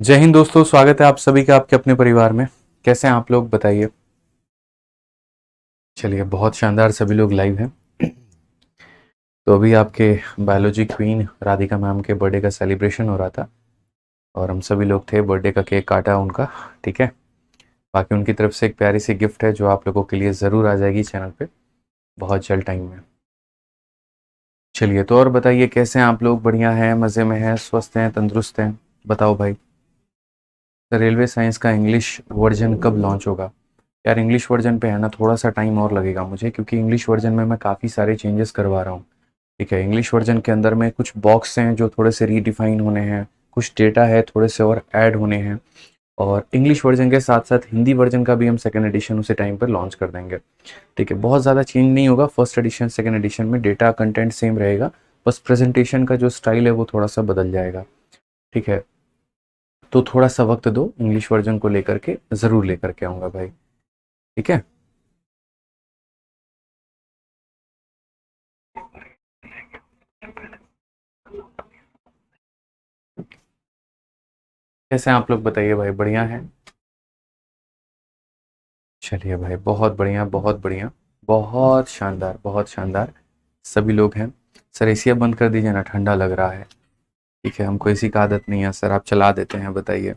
जय हिंद दोस्तों, स्वागत है आप सभी का आपके अपने परिवार में। कैसे हैं आप लोग, बताइए। चलिए, बहुत शानदार, सभी लोग लाइव हैं। तो अभी आपके बायोलॉजी क्वीन राधिका मैम के बर्थडे का सेलिब्रेशन हो रहा था और हम सभी लोग थे, बर्थडे का केक काटा उनका। ठीक है। बाकी उनकी तरफ से एक प्यारी सी गिफ्ट है जो आप लोगों के लिए ज़रूर आ जाएगी चैनल पे बहुत जल्द टाइम में। चलिए, तो और बताइए कैसे हैं आप लोग, बढ़िया हैं, मज़े में हैं, स्वस्थ हैं, तंदुरुस्त हैं? बताओ भाई। रेलवे साइंस का इंग्लिश वर्जन कब लॉन्च होगा? यार, इंग्लिश वर्जन पे है ना, थोड़ा सा टाइम और लगेगा मुझे, क्योंकि इंग्लिश वर्जन में मैं काफ़ी सारे चेंजेस करवा रहा हूँ। ठीक है। इंग्लिश वर्जन के अंदर में कुछ बॉक्स हैं जो थोड़े से रीडिफाइन होने हैं, कुछ डेटा है थोड़े से और ऐड होने हैं। और इंग्लिश वर्जन के साथ साथ हिंदी वर्जन का भी हम सेकेंड एडिशन उसी टाइम पर लॉन्च कर देंगे। ठीक है। बहुत ज़्यादा चेंज नहीं होगा फर्स्ट एडिशन सेकेंड एडिशन में, डेटा कंटेंट सेम रहेगा, बस प्रेजेंटेशन का जो स्टाइल है वो थोड़ा सा बदल जाएगा। ठीक है। तो थोड़ा सा वक्त दो, इंग्लिश वर्जन को लेकर के ज़रूर लेकर के आऊँगा भाई। ठीक है। कैसे हैं आप लोग, बताइए भाई, बढ़िया है? चलिए भाई, बहुत बढ़िया, बहुत बढ़िया, बहुत शानदार, बहुत शानदार। सभी लोग हैं। सर एसी बंद कर दीजिए ना, ठंडा लग रहा है। ठीक है, हमको एसी का आदत नहीं है सर, आप चला देते हैं, बताइए।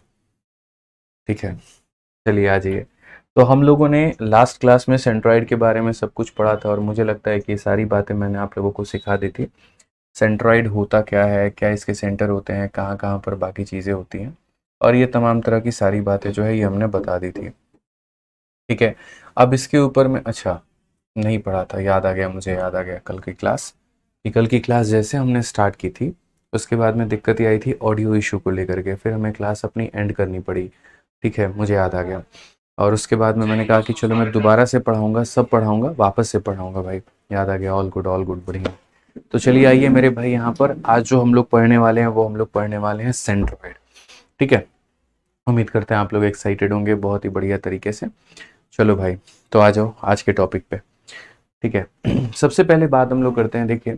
ठीक है। चलिए, आ जाइए। तो हम लोगों ने लास्ट क्लास में सेंट्रॉइड के बारे में सब कुछ पढ़ा था और मुझे लगता है कि ये सारी बातें मैंने आप लोगों को सिखा दी थी। सेंट्रॉइड होता क्या है, क्या इसके सेंटर होते हैं, कहाँ कहाँ पर बाकी चीज़ें होती हैं, और ये तमाम तरह की सारी बातें जो है ये हमने बता दी थी। ठीक है। अब इसके ऊपर में, अच्छा, नहीं पढ़ा था, याद आ गया, मुझे याद आ गया कल की क्लास। कि कल की क्लास जैसे हमने स्टार्ट की थी, उसके बाद में दिक्कत ये आई थी ऑडियो इशू को लेकर के, फिर हमें क्लास अपनी एंड करनी पड़ी। ठीक है, मुझे याद आ गया। और उसके बाद में मैंने कहा कि चलो मैं दोबारा से पढ़ाऊंगा, सब पढ़ाऊंगा, वापस से पढ़ाऊंगा भाई। याद आ गया, ऑल गुड, बढ़िया। तो चलिए आइए मेरे भाई, यहाँ पर आज जो हम लोग पढ़ने वाले हैं वो हम लोग पढ़ने वाले हैं सेंट्रोइड। ठीक है। उम्मीद करते हैं आप लोग एक्साइटेड होंगे बहुत ही बढ़िया तरीके से। चलो भाई, तो आ जाओ आज के टॉपिक पे। ठीक है। सबसे पहले बात हम लोग करते हैं, देखिए,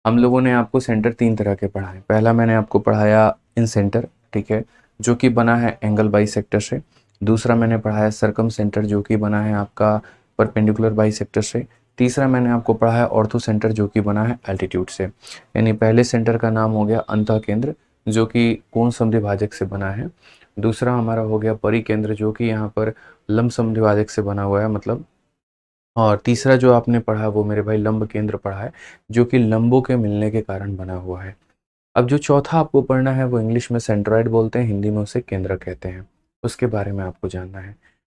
हम लोगों ने आपको सेंटर तीन तरह के पढ़ाए। पहला मैंने आपको पढ़ाया इन सेंटर, ठीक है, जो कि बना है एंगल बाई सेक्टर से। दूसरा मैंने पढ़ाया सरकम सेंटर, जो कि बना है आपका परपेंडिकुलर बाई सेक्टर से। तीसरा मैंने आपको पढ़ाया ऑर्थो सेंटर, जो कि बना है एल्टीट्यूड से। यानी पहले सेंटर का नाम हो गया अंतः केंद्र, जो कि कोण समद्विभाजक से बना है। दूसरा हमारा हो गया परिकेंद्र, जो कि यहाँ पर लंब समद्विभाजक से बना हुआ है, मतलब। और तीसरा जो आपने पढ़ा वो मेरे भाई लंब केंद्र पढ़ा है, जो कि लंबों के मिलने के कारण बना हुआ है। अब जो चौथा आपको पढ़ना है वो इंग्लिश में सेंट्रॉइड बोलते हैं, हिंदी में उसे केंद्र कहते हैं। उसके बारे में आपको जानना है।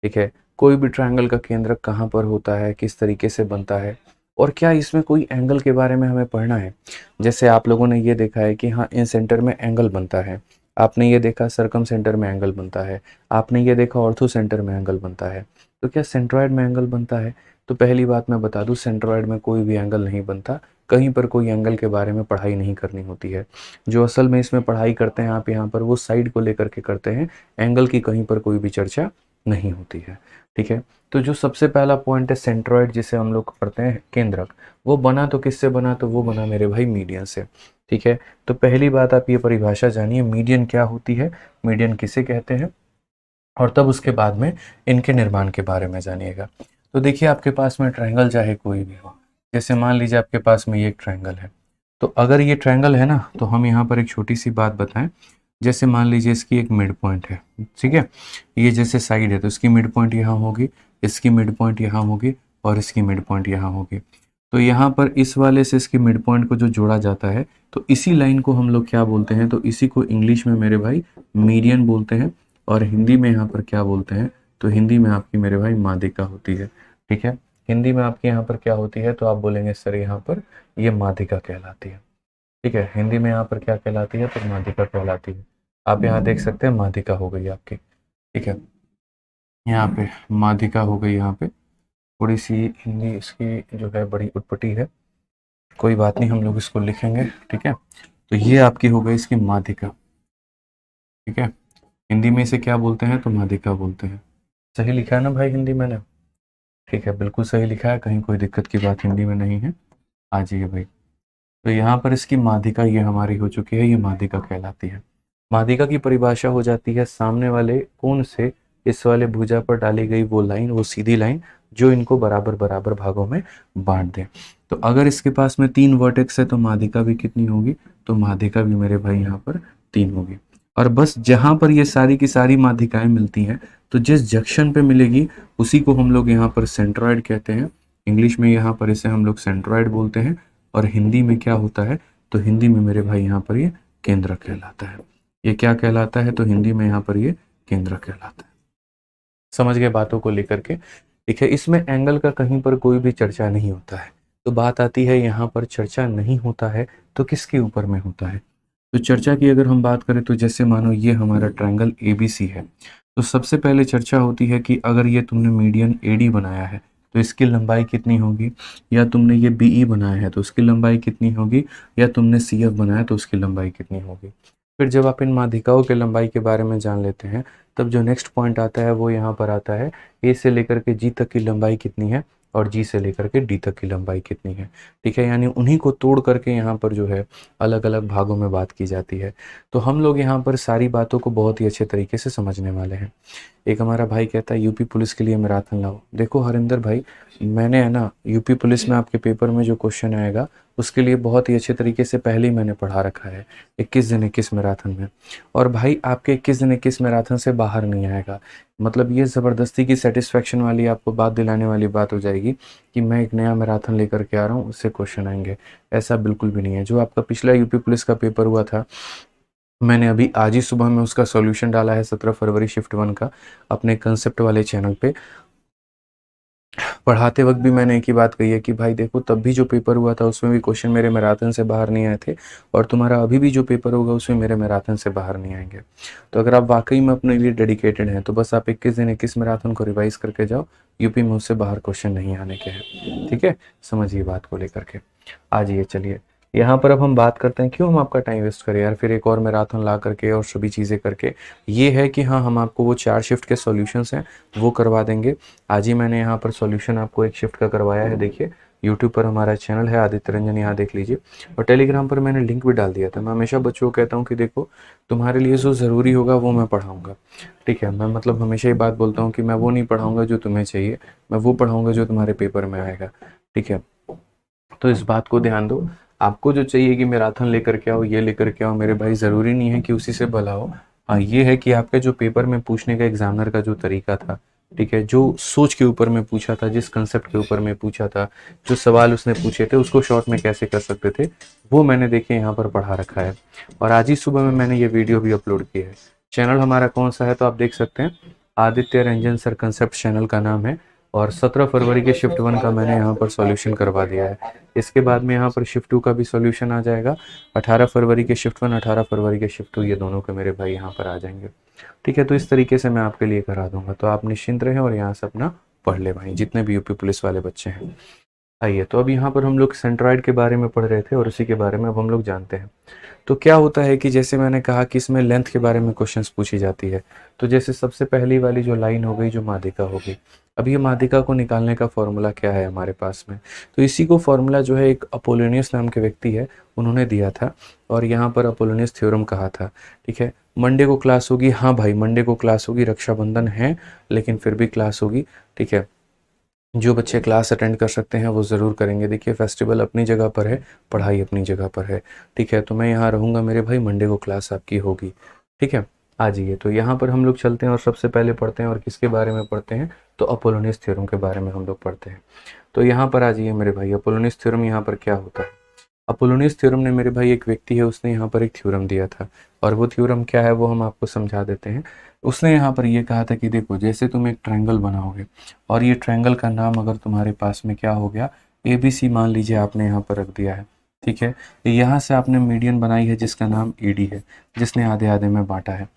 ठीक है। कोई भी ट्रायंगल का केंद्र कहाँ पर होता है, किस तरीके से बनता है, और क्या इसमें कोई एंगल के बारे में हमें पढ़ना है। जैसे आप लोगों ने ये देखा है कि हाँ, इन सेंटर में एंगल बनता है। आपने ये देखा सरकम सेंटर में एंगल बनता है। आपने ये देखा ऑर्थो सेंटर में एंगल बनता है। तो क्या सेंट्रॉइड में एंगल बनता है? तो पहली बात मैं बता दूं, सेंट्रॉइड में कोई भी एंगल नहीं बनता। कहीं पर कोई एंगल के बारे में पढ़ाई नहीं करनी होती है। जो असल में इसमें पढ़ाई करते हैं आप यहाँ पर, वो साइड को लेकर के करते हैं। एंगल की कहीं पर कोई भी चर्चा नहीं होती है। ठीक है। तो जो सबसे पहला पॉइंट है सेंट्रॉइड, जिसे हम लोग पढ़ते हैं केंद्रक, वो बना तो किससे बना? तो वो बना मेरे भाई मीडियन से। ठीक है। तो पहली बात आप ये परिभाषा जानिए, मीडियन क्या होती है, मीडियन किसे कहते हैं, और तब उसके बाद में इनके निर्माण के बारे में जानिएगा। तो देखिए, आपके पास में ट्रायंगल चाहे कोई भी हो, जैसे मान लीजिए आपके पास में ये एक ट्रायंगल है। तो अगर ये ट्रायंगल है ना, तो हम यहाँ पर एक छोटी सी बात बताएं। जैसे मान लीजिए इसकी एक मिड पॉइंट है, ठीक है। ये जैसे साइड है तो इसकी मिड पॉइंट यहाँ होगी, इसकी मिड पॉइंट यहाँ होगी, और इसकी मिड पॉइंट यहाँ होगी। तो यहाँ पर इस वाले से इसकी मिड पॉइंट को जो जोड़ा जाता है, तो इसी लाइन को हम लोग क्या बोलते हैं? तो इसी को इंग्लिश में मेरे भाई मीडियन बोलते हैं। और हिंदी में यहाँ पर क्या बोलते हैं? तो हिंदी में आपकी मेरे भाई माध्यिका होती है। ठीक है। हिंदी में आपके यहाँ पर क्या होती है? तो आप बोलेंगे सर यहाँ पर ये माध्यिका कहलाती है। ठीक है। हिंदी में यहाँ पर क्या कहलाती है? तो माध्यिका कहलाती है। आप यहाँ देख सकते हैं माध्यिका हो गई आपकी। ठीक है। यहाँ पे माध्यिका हो गई। यहाँ पे थोड़ी सी हिंदी इसकी जो है बड़ी उटपटी है, कोई बात नहीं, हम लोग इसको लिखेंगे। ठीक है। तो ये आपकी हो गई इसकी माध्यिका। ठीक है। हिंदी में इसे क्या बोलते हैं? तो माध्यिका बोलते हैं। सही लिखा है ना भाई हिंदी मैंने? ठीक है, बिल्कुल सही लिखा है, कहीं कोई दिक्कत की बात हिंदी में नहीं है। आ जाइए भाई। तो यहाँ पर इसकी माध्यिका ये हमारी हो चुकी है, ये माध्यिका कहलाती है। माध्यिका की परिभाषा हो जाती है सामने वाले कोण से इस वाले भुजा पर डाली गई वो लाइन, वो सीधी लाइन जो इनको बराबर बराबर भागों में बांट दे। तो अगर इसके पास में 3 वर्टेक्स है तो माध्यिका भी कितनी होगी, तो माध्यिका भी मेरे भाई यहाँ पर 3 होगी। और बस जहां पर ये सारी की सारी माध्यिकाएं मिलती हैं, तो जिस जंक्शन पे मिलेगी उसी को हम लोग यहाँ पर सेंट्रॉइड कहते हैं। इंग्लिश में यहाँ पर इसे हम लोग सेंट्रॉइड बोलते हैं, और हिंदी में क्या होता है, तो हिंदी में मेरे भाई यहाँ पर ये केंद्रक कहलाता है। ये क्या कहलाता है, तो हिंदी में यहाँ पर ये केंद्रक कहलाता है। समझ गए बातों को लेकर के। ठीक है, इसमें एंगल का कहीं पर कोई भी चर्चा नहीं होता है। तो बात आती है यहाँ पर चर्चा नहीं होता है तो किसके ऊपर में होता है, तो चर्चा की अगर हम बात करें तो जैसे मानो ये हमारा ट्रायंगल ABC है, तो सबसे पहले चर्चा होती है कि अगर ये तुमने मीडियन AD बनाया है तो इसकी लंबाई कितनी होगी, या तुमने ये BE बनाया है तो उसकी लंबाई कितनी होगी, या तुमने CF बनाया तो उसकी लंबाई कितनी होगी। फिर जब आप इन माध्यिकाओं के लंबाई के बारे में जान लेते हैं, तब जो नेक्स्ट पॉइंट आता है वो यहाँ पर आता है A से लेकर के G तक की लंबाई कितनी है और G से लेकर के D तक की लंबाई कितनी है। ठीक है, यानी उन्हीं को तोड़ करके यहाँ पर जो है अलग अलग भागों में बात की जाती है। तो हम लोग यहाँ पर सारी बातों को बहुत ही अच्छे तरीके से समझने वाले हैं। एक हमारा भाई कहता है यूपी पुलिस के लिए मैराथन लाओ। देखो हरिंदर भाई, मैंने है ना यूपी पुलिस में आपके पेपर में जो क्वेश्चन आएगा उसके लिए बहुत ही अच्छे तरीके से पहले ही मैंने पढ़ा रखा है 21 दिन 21 मैराथन में। और भाई आपके 21 दिन 21 मैराथन से बाहर नहीं आएगा। मतलब ये ज़बरदस्ती की सेटिस्फेक्शन वाली आपको बात दिलाने वाली बात हो जाएगी कि मैं एक नया मैराथन लेकर के आ रहा हूँ, उससे क्वेश्चन आएंगे। ऐसा बिल्कुल भी नहीं है। जो आपका पिछला यूपी पुलिस का पेपर हुआ था, मैंने अभी आज ही सुबह में उसका सॉल्यूशन डाला है 17 फरवरी शिफ्ट 1 का अपने कंसेप्ट वाले चैनल पे। पढ़ाते वक्त भी मैंने एक ही बात कही है कि भाई देखो, तब भी जो पेपर हुआ था उसमें भी क्वेश्चन मेरे मैराथन से बाहर नहीं आए थे, और तुम्हारा अभी भी जो पेपर होगा उसमें मेरे मैराथन से बाहर नहीं आएंगे। तो अगर आप वाकई में अपने लिए डेडिकेटेड हैं तो बस आप 21 दिन 21 मैराथन को रिवाइज करके जाओ, यूपी में उससे बाहर क्वेश्चन नहीं आने के हैं। ठीक है, समझिए बात को लेकर के। आ जाइए, चलिए यहाँ पर अब हम बात करते हैं, क्यों हम आपका टाइम वेस्ट करें यार, फिर एक और मैराथन ला करके और सभी चीज़ें करके। ये है कि हाँ, हम आपको वो 4 शिफ्ट के सॉल्यूशंस हैं वो करवा देंगे। आज ही मैंने यहाँ पर सॉल्यूशन आपको एक शिफ्ट का करवाया है। देखिए यूट्यूब पर हमारा चैनल है आदित्य रंजन, यहाँ देख लीजिए, और टेलीग्राम पर मैंने लिंक भी डाल दिया था। मैं हमेशा बच्चों को कहता हूँ कि देखो, तुम्हारे लिए जो ज़रूरी होगा वो मैं पढ़ाऊँगा। ठीक है, मैं मतलब हमेशा ही बात बोलता हूँ कि मैं वो नहीं पढ़ाऊँगा जो तुम्हें चाहिए, मैं वो पढ़ाऊँगा जो तुम्हारे पेपर में आएगा। ठीक है, तो इस बात को ध्यान दो। आपको जो चाहिए कि मैराथन लेकर के आओ, ये लेकर के आओ, मेरे भाई ज़रूरी नहीं है कि उसी से भला हो। हाँ, ये है कि आपके जो पेपर में पूछने का एग्जामिनर का जो तरीका था, ठीक है, जो सोच के ऊपर में पूछा था, जिस कंसेप्ट के ऊपर में पूछा था, जो सवाल उसने पूछे थे उसको शॉर्ट में कैसे कर सकते थे, वो मैंने देखिए यहाँ पर पढ़ा रखा है। और आज ही सुबह में मैंने ये वीडियो भी अपलोड की है। चैनल हमारा कौन सा है तो आप देख सकते हैं, Aditya Ranjan sir concept channel का नाम है। और 17 फरवरी के शिफ्ट 1 का मैंने यहाँ पर सॉल्यूशन करवा दिया है। इसके बाद में यहाँ पर शिफ्ट 2 का भी सॉल्यूशन आ जाएगा। 18 फरवरी के शिफ्ट 1, 18 फरवरी के शिफ्ट 2, ये दोनों के मेरे भाई यहाँ पर आ जाएंगे। ठीक है, तो इस तरीके से मैं आपके लिए करा दूंगा, तो आप निश्चिंत रहें और यहाँ से अपना पढ़ ले भाई, जितने भी यूपी पुलिस वाले बच्चे हैं। आइए, तो अब यहाँ पर हम लोग सेंट्रॉइड के बारे में पढ़ रहे थे और उसी के बारे में अब हम लोग जानते हैं। तो क्या होता है कि जैसे मैंने कहा कि इसमें लेंथ के बारे में क्वेश्चंस पूछी जाती है। तो जैसे सबसे पहली वाली जो लाइन हो गई, जो माध्यिका होगी, अब ये माध्यिका को निकालने का फॉर्मूला क्या है हमारे पास में, तो इसी को फॉर्मूला जो है एक अपोलोनियस नाम के व्यक्ति है उन्होंने दिया था, और यहाँ पर अपोलोनियस थ्योरम कहा था। ठीक है, मंडे को क्लास होगी, हाँ भाई मंडे को क्लास होगी, रक्षाबंधन है लेकिन फिर भी क्लास होगी। ठीक है, जो बच्चे क्लास अटेंड कर सकते हैं वो ज़रूर करेंगे। देखिए फेस्टिवल अपनी जगह पर है, पढ़ाई अपनी जगह पर है। ठीक है, तो मैं यहाँ रहूँगा मेरे भाई, मंडे को क्लास आपकी होगी। ठीक है, आ जाइए, तो यहाँ पर हम लोग चलते हैं और सबसे पहले पढ़ते हैं, और किसके बारे में पढ़ते हैं, तो अपोलोनियस थ्योरम के बारे में हम लोग पढ़ते हैं। तो यहाँ पर आ जाइए मेरे भाई, अपोलोनियस थ्योरम यहाँ पर क्या होता है। अपोलोनियस थ्योरम ने मेरे भाई, एक व्यक्ति है उसने यहाँ पर एक थ्योरम दिया था, और वो थ्योरम क्या है वो हम आपको समझा देते हैं। उसने यहाँ पर ये कहा था कि देखो, जैसे तुम एक ट्रायंगल बनाओगे और ये ट्रायंगल का नाम अगर तुम्हारे पास में क्या हो गया, ABC मान लीजिए आपने यहाँ पर रख दिया है। ठीक है, यहाँ से आपने मीडियन बनाई है जिसका नाम AD है, जिसने आधे आधे में बांटा है।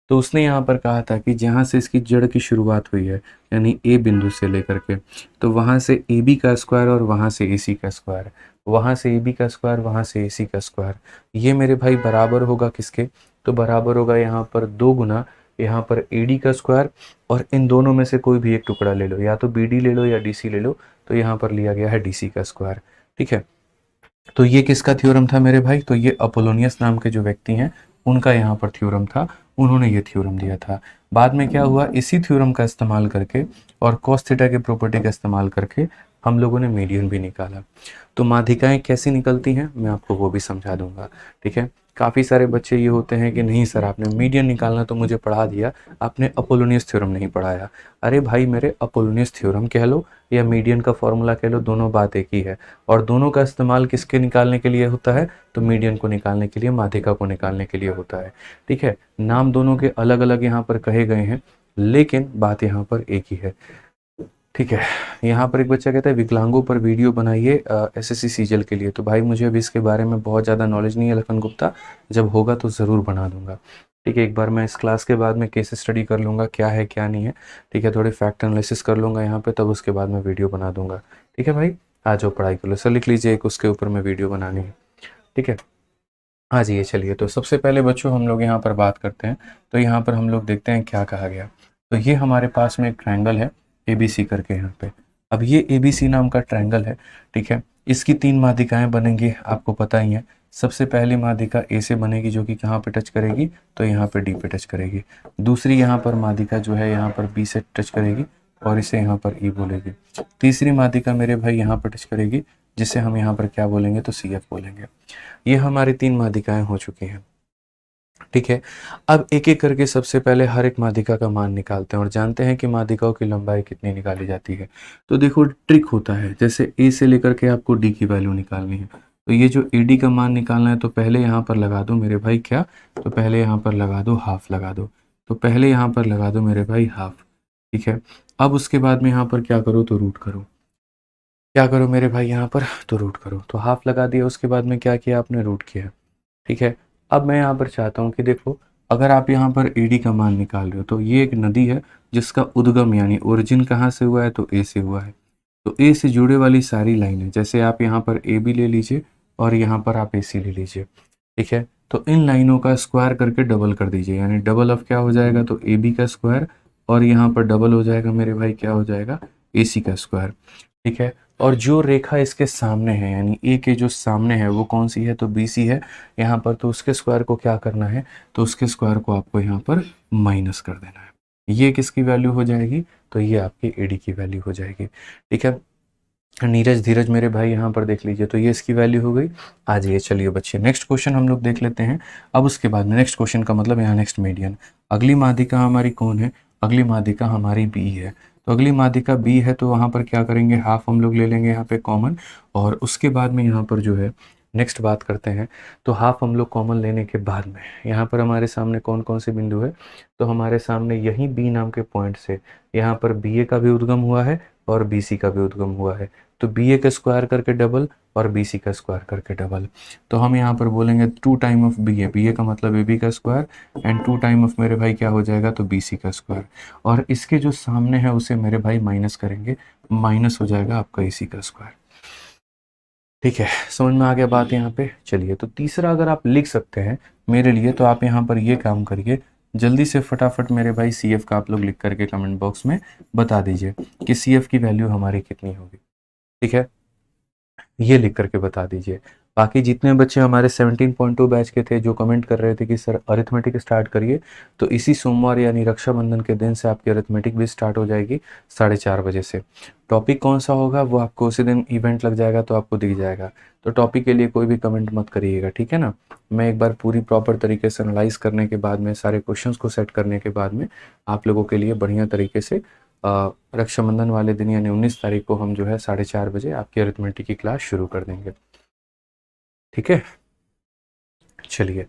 तो उसने यहाँ पर कहा था कि जहाँ से इसकी जड़ की शुरुआत हुई है, यानी A बिंदु से लेकर के, तो वहाँ से AB का स्क्वायर और वहाँ से AC का स्क्वायर, वहाँ से AB का स्क्वायर, वहाँ से AC का स्क्वायर, ये मेरे भाई बराबर होगा किसके, तो बराबर होगा यहाँ पर 2 गुना यहाँ पर AD का स्क्वायर, और इन दोनों में से कोई भी एक टुकड़ा ले लो, या तो BD ले लो या DC ले लो, तो यहाँ पर लिया गया है DC का स्क्वायर। ठीक है, तो ये किसका थ्योरम था मेरे भाई, तो ये अपोलोनियस नाम के जो व्यक्ति हैं उनका यहाँ पर थ्योरम था, उन्होंने ये थ्योरम दिया था। बाद में क्या हुआ, इसी थ्योरम का इस्तेमाल करके और कॉस थीटा के प्रॉपर्टी का इस्तेमाल करके हम लोगों ने मीडियन भी निकाला। तो माध्यिकाएं कैसी निकलती हैं मैं आपको वो भी समझा दूंगा, ठीक है। काफ़ी सारे बच्चे ये होते हैं कि नहीं सर आपने मीडियन निकालना तो मुझे पढ़ा दिया, आपने अपोलोनियस थ्योरम नहीं पढ़ाया। अरे भाई मेरे, अपोलोनियस थ्योरम कह लो या मीडियन का फॉर्मूला कह लो, दोनों बात एक ही है। और दोनों का इस्तेमाल किसके निकालने के लिए होता है, तो मीडियन को निकालने के लिए, माध्यिका को निकालने के लिए होता है, ठीक है। नाम दोनों के अलग अलग यहाँ पर कहे गए हैं, लेकिन बात यहाँ पर एक ही है, ठीक है। यहाँ पर एक बच्चा कहता है विकलांगों पर वीडियो बनाइए एसएससी सीजल के लिए। तो भाई मुझे अभी इसके बारे में बहुत ज़्यादा नॉलेज नहीं है लखन गुप्ता, जब होगा तो ज़रूर बना दूंगा, ठीक है। एक बार मैं इस क्लास के बाद में केस स्टडी कर लूँगा क्या है क्या नहीं है, ठीक है। थोड़े फैक्ट एनालिसिस कर लूँगा यहाँ पे, तब उसके बाद मैं वीडियो बना दूंगा, ठीक है भाई। आ जाओ पढ़ाई कर लो सर, लिख लीजिए एक उसके ऊपर में वीडियो बनानी है, ठीक है। हाँ जी, ये चलिए, तो सबसे पहले बच्चों हम लोग यहाँ पर बात करते हैं। तो यहाँ पर हम लोग देखते हैं क्या कहा गया। तो ये हमारे पास में एक ट्रायंगल है ABC करके यहाँ पे। अब ये ABC नाम का ट्रायंगल है, ठीक है। इसकी 3 माध्यिकाएं बनेंगी, आपको पता ही है। सबसे पहली माध्यिका A से बनेगी जो कि कहाँ पे टच करेगी, तो यहाँ पे D पे टच करेगी। दूसरी यहाँ पर माध्यिका जो है यहाँ पर B से टच करेगी और इसे यहाँ पर E बोलेगी। तीसरी माध्यिका मेरे भाई यहाँ पर टच करेगी, जिसे हम यहाँ पर क्या बोलेंगे, तो CF बोलेंगे। ये हमारी 3 माध्यिकाएं हो चुकी हैं, ठीक है। अब एक एक करके सबसे पहले हर एक माध्यिका का मान निकालते हैं और जानते हैं कि माध्यिकाओं की लंबाई कितनी निकाली जाती है। तो देखो ट्रिक होता है, जैसे A से लेकर के आपको D की वैल्यू निकालनी है। तो ये जो AD का मान निकालना है, तो पहले यहाँ पर लगा दो मेरे भाई क्या, तो पहले यहाँ पर लगा दो हाफ, लगा दो। तो पहले यहाँ पर लगा दो मेरे भाई हाफ, ठीक है। अब उसके बाद में यहाँ पर क्या करो, तो रूट करो। क्या करो मेरे भाई यहाँ पर, तो रूट करो। तो हाफ लगा दिया, उसके बाद में क्या किया आपने, रूट किया, ठीक है। अब मैं यहाँ पर चाहता हूँ कि देखो, अगर आप यहाँ पर AD का मान निकाल रहे हो, तो ये एक नदी है जिसका उद्गम यानी ओरिजिन कहाँ से हुआ है, तो A से हुआ है। तो A से जुड़े वाली सारी लाइनें, जैसे आप यहाँ पर AB ले लीजिए और यहाँ पर आप AC ले लीजिए, ठीक है। तो इन लाइनों का स्क्वायर करके डबल कर दीजिए, यानी डबल ऑफ क्या हो जाएगा, तो AB का स्क्वायर, और यहाँ पर डबल हो जाएगा मेरे भाई क्या हो जाएगा, AC का स्क्वायर, ठीक है। और जो रेखा इसके सामने है, यानी A के जो सामने है वो कौन सी है, तो BC है यहाँ पर। तो उसके स्क्वायर को क्या करना है, तो उसके स्क्वायर को आपको यहाँ पर माइनस कर देना है। ये किसकी वैल्यू हो जाएगी, तो ये आपकी AD की वैल्यू हो जाएगी, ठीक है। नीरज धीरज मेरे भाई यहाँ पर देख लीजिए, तो ये इसकी वैल्यू हो गई। आ जाइए चलिए बच्चे, नेक्स्ट क्वेश्चन हम लोग देख लेते हैं। अब उसके बाद में नेक्स्ट क्वेश्चन का मतलब यहाँ नेक्स्ट मीडियन। अगली माध्यिका हमारी कौन है, अगली माध्यिका हमारी B है। तो अगली माध्यिका B है, तो वहाँ पर क्या करेंगे, हाफ हम लोग ले लेंगे यहाँ पे कॉमन। और उसके बाद में यहाँ पर जो है नेक्स्ट बात करते हैं। तो हाफ हम लोग कॉमन लेने के बाद में यहाँ पर हमारे सामने कौन कौन से बिंदु है, तो हमारे सामने यही B नाम के पॉइंट से यहाँ पर BA का भी उद्गम हुआ है और BC का भी उद्गम हुआ है। तो BA का स्क्वायर करके डबल और BC का स्क्वायर करके डबल। तो हम यहाँ पर बोलेंगे 2 टाइम ऑफ BA, BA का मतलब AB का स्क्वायर, एंड 2 टाइम ऑफ मेरे भाई क्या हो जाएगा, तो BC का स्क्वायर। और इसके जो सामने है उसे मेरे भाई माइनस करेंगे, माइनस हो जाएगा आपका AC का स्क्वायर, ठीक है। समझ में आ गया बात यहाँ पे। चलिए, तो तीसरा अगर आप लिख सकते हैं मेरे लिए, तो आप यहाँ पर ये काम करिए, जल्दी से फटाफट मेरे भाई CF का आप लोग लिख करके कमेंट बॉक्स में बता दीजिए कि CF की वैल्यू हमारी कितनी होगी, ठीक है। ये लिख करके बता दीजिए। बाकी जितने बच्चे हमारे 17.2 बैच के थे जो कमेंट कर रहे थे कि सर अरिथमेटिक स्टार्ट करिए, तो इसी सोमवार यानी रक्षाबंधन के दिन से आपकी अरिथमेटिक भी स्टार्ट हो जाएगी 4:30 बजे से। टॉपिक कौन सा होगा वो आपको उसी दिन इवेंट लग जाएगा तो आपको दिख जाएगा। तो टॉपिक के लिए कोई भी कमेंट मत करिएगा, ठीक है ना। मैं एक बार पूरी प्रॉपर तरीके से एनालाइज करने के बाद में, सारे क्वेश्चंस को सेट करने के बाद में आप लोगों के लिए बढ़िया तरीके से रक्षाबंधन वाले दिन यानी 19 तारीख को हम जो है 4:30 बजे आपकी अरिथमेटिक की क्लास शुरू कर देंगे, ठीक है। चलिए,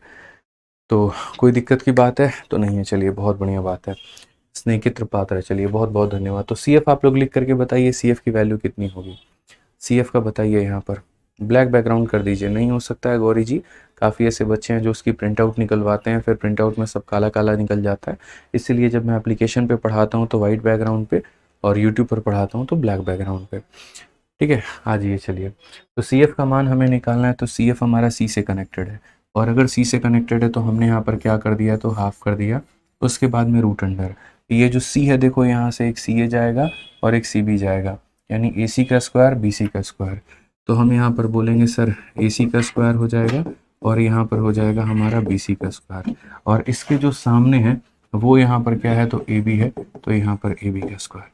तो कोई दिक्कत की बात है तो नहीं है, चलिए बहुत बढ़िया बात है। स्नेहित्र पात्र, चलिए बहुत बहुत धन्यवाद। तो CF आप लोग लिख करके बताइए CF की वैल्यू कितनी होगी, CF का बताइए। यहाँ पर ब्लैक बैकग्राउंड कर दीजिए, नहीं हो सकता है गौरी जी, काफ़ी ऐसे बच्चे हैं जो उसकी प्रिंट आउट निकलवाते हैं, फिर प्रिंट आउट में सब काला काला निकल जाता है। इसलिए जब मैं एप्लीकेशन पे पढ़ाता हूँ तो वाइट बैकग्राउंड पे, और यूट्यूब पर पढ़ाता हूँ तो ब्लैक बैकग्राउंड पे, ठीक है। आ जाइए चलिए, तो CF का मान हमें निकालना है। तो CF हमारा C से कनेक्टेड है, और अगर C से कनेक्टेड है तो हमने यहाँ पर क्या कर दिया, तो हाफ कर दिया। उसके बाद में रूट अंडर, ये जो C है देखो यहाँ से एक CA जाएगा और एक CB जाएगा, यानी AC का स्क्वायर BC का स्क्वायर। तो हम यहाँ पर बोलेंगे सर AC का स्क्वायर हो जाएगा और यहाँ पर हो जाएगा हमारा BC का स्क्वायर, और इसके जो सामने है वो यहाँ पर क्या है, तो AB है, तो यहाँ पर AB का स्क्वायर।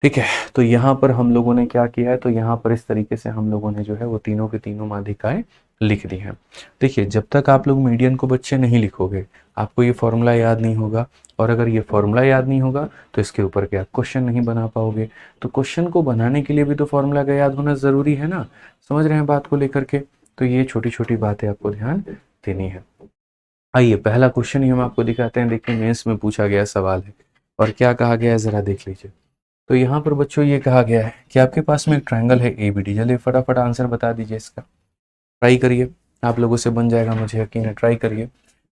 ठीक है, तो यहाँ पर हम लोगों ने क्या किया है, तो यहाँ पर इस तरीके से हम लोगों ने जो है वो तीनों के तीनों माध्यिकाएं लिख दी हैं। देखिए, जब तक आप लोग मीडियन को बच्चे नहीं लिखोगे, आपको ये फॉर्मूला याद नहीं होगा, और अगर ये फॉर्मूला याद नहीं होगा तो इसके ऊपर के आप क्वेश्चन नहीं बना पाओगे। तो क्वेश्चन को बनाने के लिए भी तो फॉर्मूला का याद होना ज़रूरी है ना, समझ रहे हैं बात को लेकर के। तो ये छोटी छोटी बातें आपको ध्यान देनी है। आइए पहला क्वेश्चन ही हम आपको दिखाते हैं। देखिए, मेंस में पूछा गया सवाल है, और क्या कहा गया है ज़रा देख लीजिए। तो यहाँ पर बच्चों ये कहा गया है कि आपके पास में एक ट्रायंगल है ABD। चलिए फटाफट आंसर बता दीजिए इसका, ट्राई करिए, आप लोगों से बन जाएगा, मुझे यकीन है, ट्राई करिए।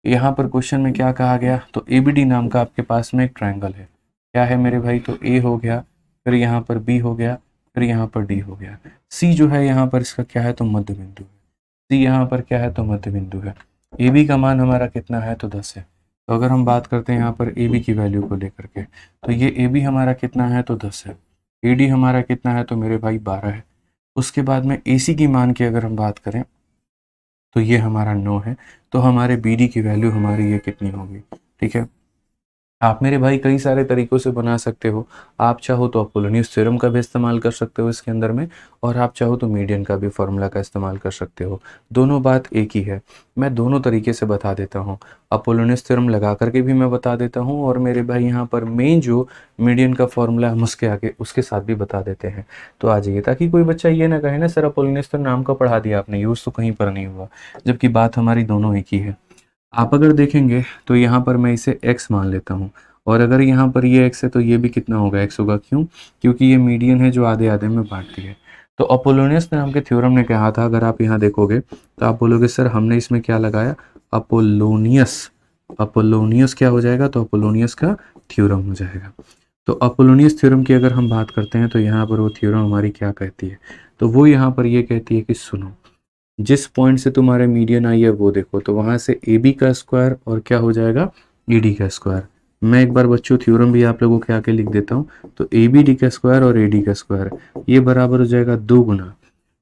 यहाँ पर क्वेश्चन में क्या कहा गया, तो ABD नाम का आपके पास में एक ट्रायंगल है। क्या है मेरे भाई, तो A हो गया, फिर यहाँ पर B हो गया, फिर यहाँ पर D हो गया। C जो है यहाँ पर इसका क्या है, तो मध्य बिंदु है। C यहाँ पर क्या है, तो मध्य बिंदु है। AB का मान हमारा कितना है, तो 10 है। तो अगर हम बात करते हैं यहाँ पर AB की वैल्यू को लेकर के, तो ये AB हमारा कितना है, तो 10 है। AD हमारा कितना है, तो मेरे भाई 12 है। उसके बाद में AC की मान की अगर हम बात करें तो ये हमारा 9 है। तो हमारे BD की वैल्यू हमारी ये कितनी होगी। ठीक है, आप मेरे भाई कई सारे तरीकों से बना सकते हो। आप चाहो तो अपोलोनियस थ्योरम का भी इस्तेमाल कर सकते हो इसके अंदर में, और आप चाहो तो मीडियन का भी फॉर्मूला का इस्तेमाल कर सकते हो। दोनों बात एक ही है, मैं दोनों तरीके से बता देता हूँ। अपोलोनियस थ्योरम लगा करके भी मैं बता देता हूँ, और मेरे भाई यहाँ पर मेन जो मीडियन का फॉर्मूला हम उसके आगे उसके साथ भी बता देते हैं। तो आ जाइए, ताकि कोई बच्चा ये ना कहे ना सर अपोलोनियस थ्योरम नाम का पढ़ा दिया आपने, यूज़ तो कहीं पर नहीं हुआ, जबकि बात हमारी दोनों एक ही है। आप अगर देखेंगे तो यहाँ पर मैं इसे x मान लेता हूँ, और अगर यहाँ पर ये x है तो ये भी कितना होगा, x होगा। क्यों, क्योंकि ये मीडियन है जो आधे आधे में बांटती है। तो अपोलोनियस नाम के थ्योरम ने कहा था, अगर आप यहाँ देखोगे तो आप बोलोगे सर हमने इसमें क्या लगाया, अपोलोनियस। अपोलोनियस क्या हो जाएगा, तो अपोलोनियस का थ्योरम हो जाएगा। तो अपोलोनियस थ्योरम की अगर हम बात करते हैं तो यहाँ पर वो थ्योरम हमारी क्या कहती है, तो वो यहाँ पर ये कहती है कि सुनो, जिस पॉइंट से तुम्हारे मीडियन आई है वो देखो, तो वहां से AB का स्क्वायर और क्या हो जाएगा, ED का स्क्वायर। मैं एक बार बच्चों थ्योरम भी आप लोगों के आके लिख देता हूँ। तो ABD का स्क्वायर और AD का स्क्वायर ये बराबर हो जाएगा 2 गुना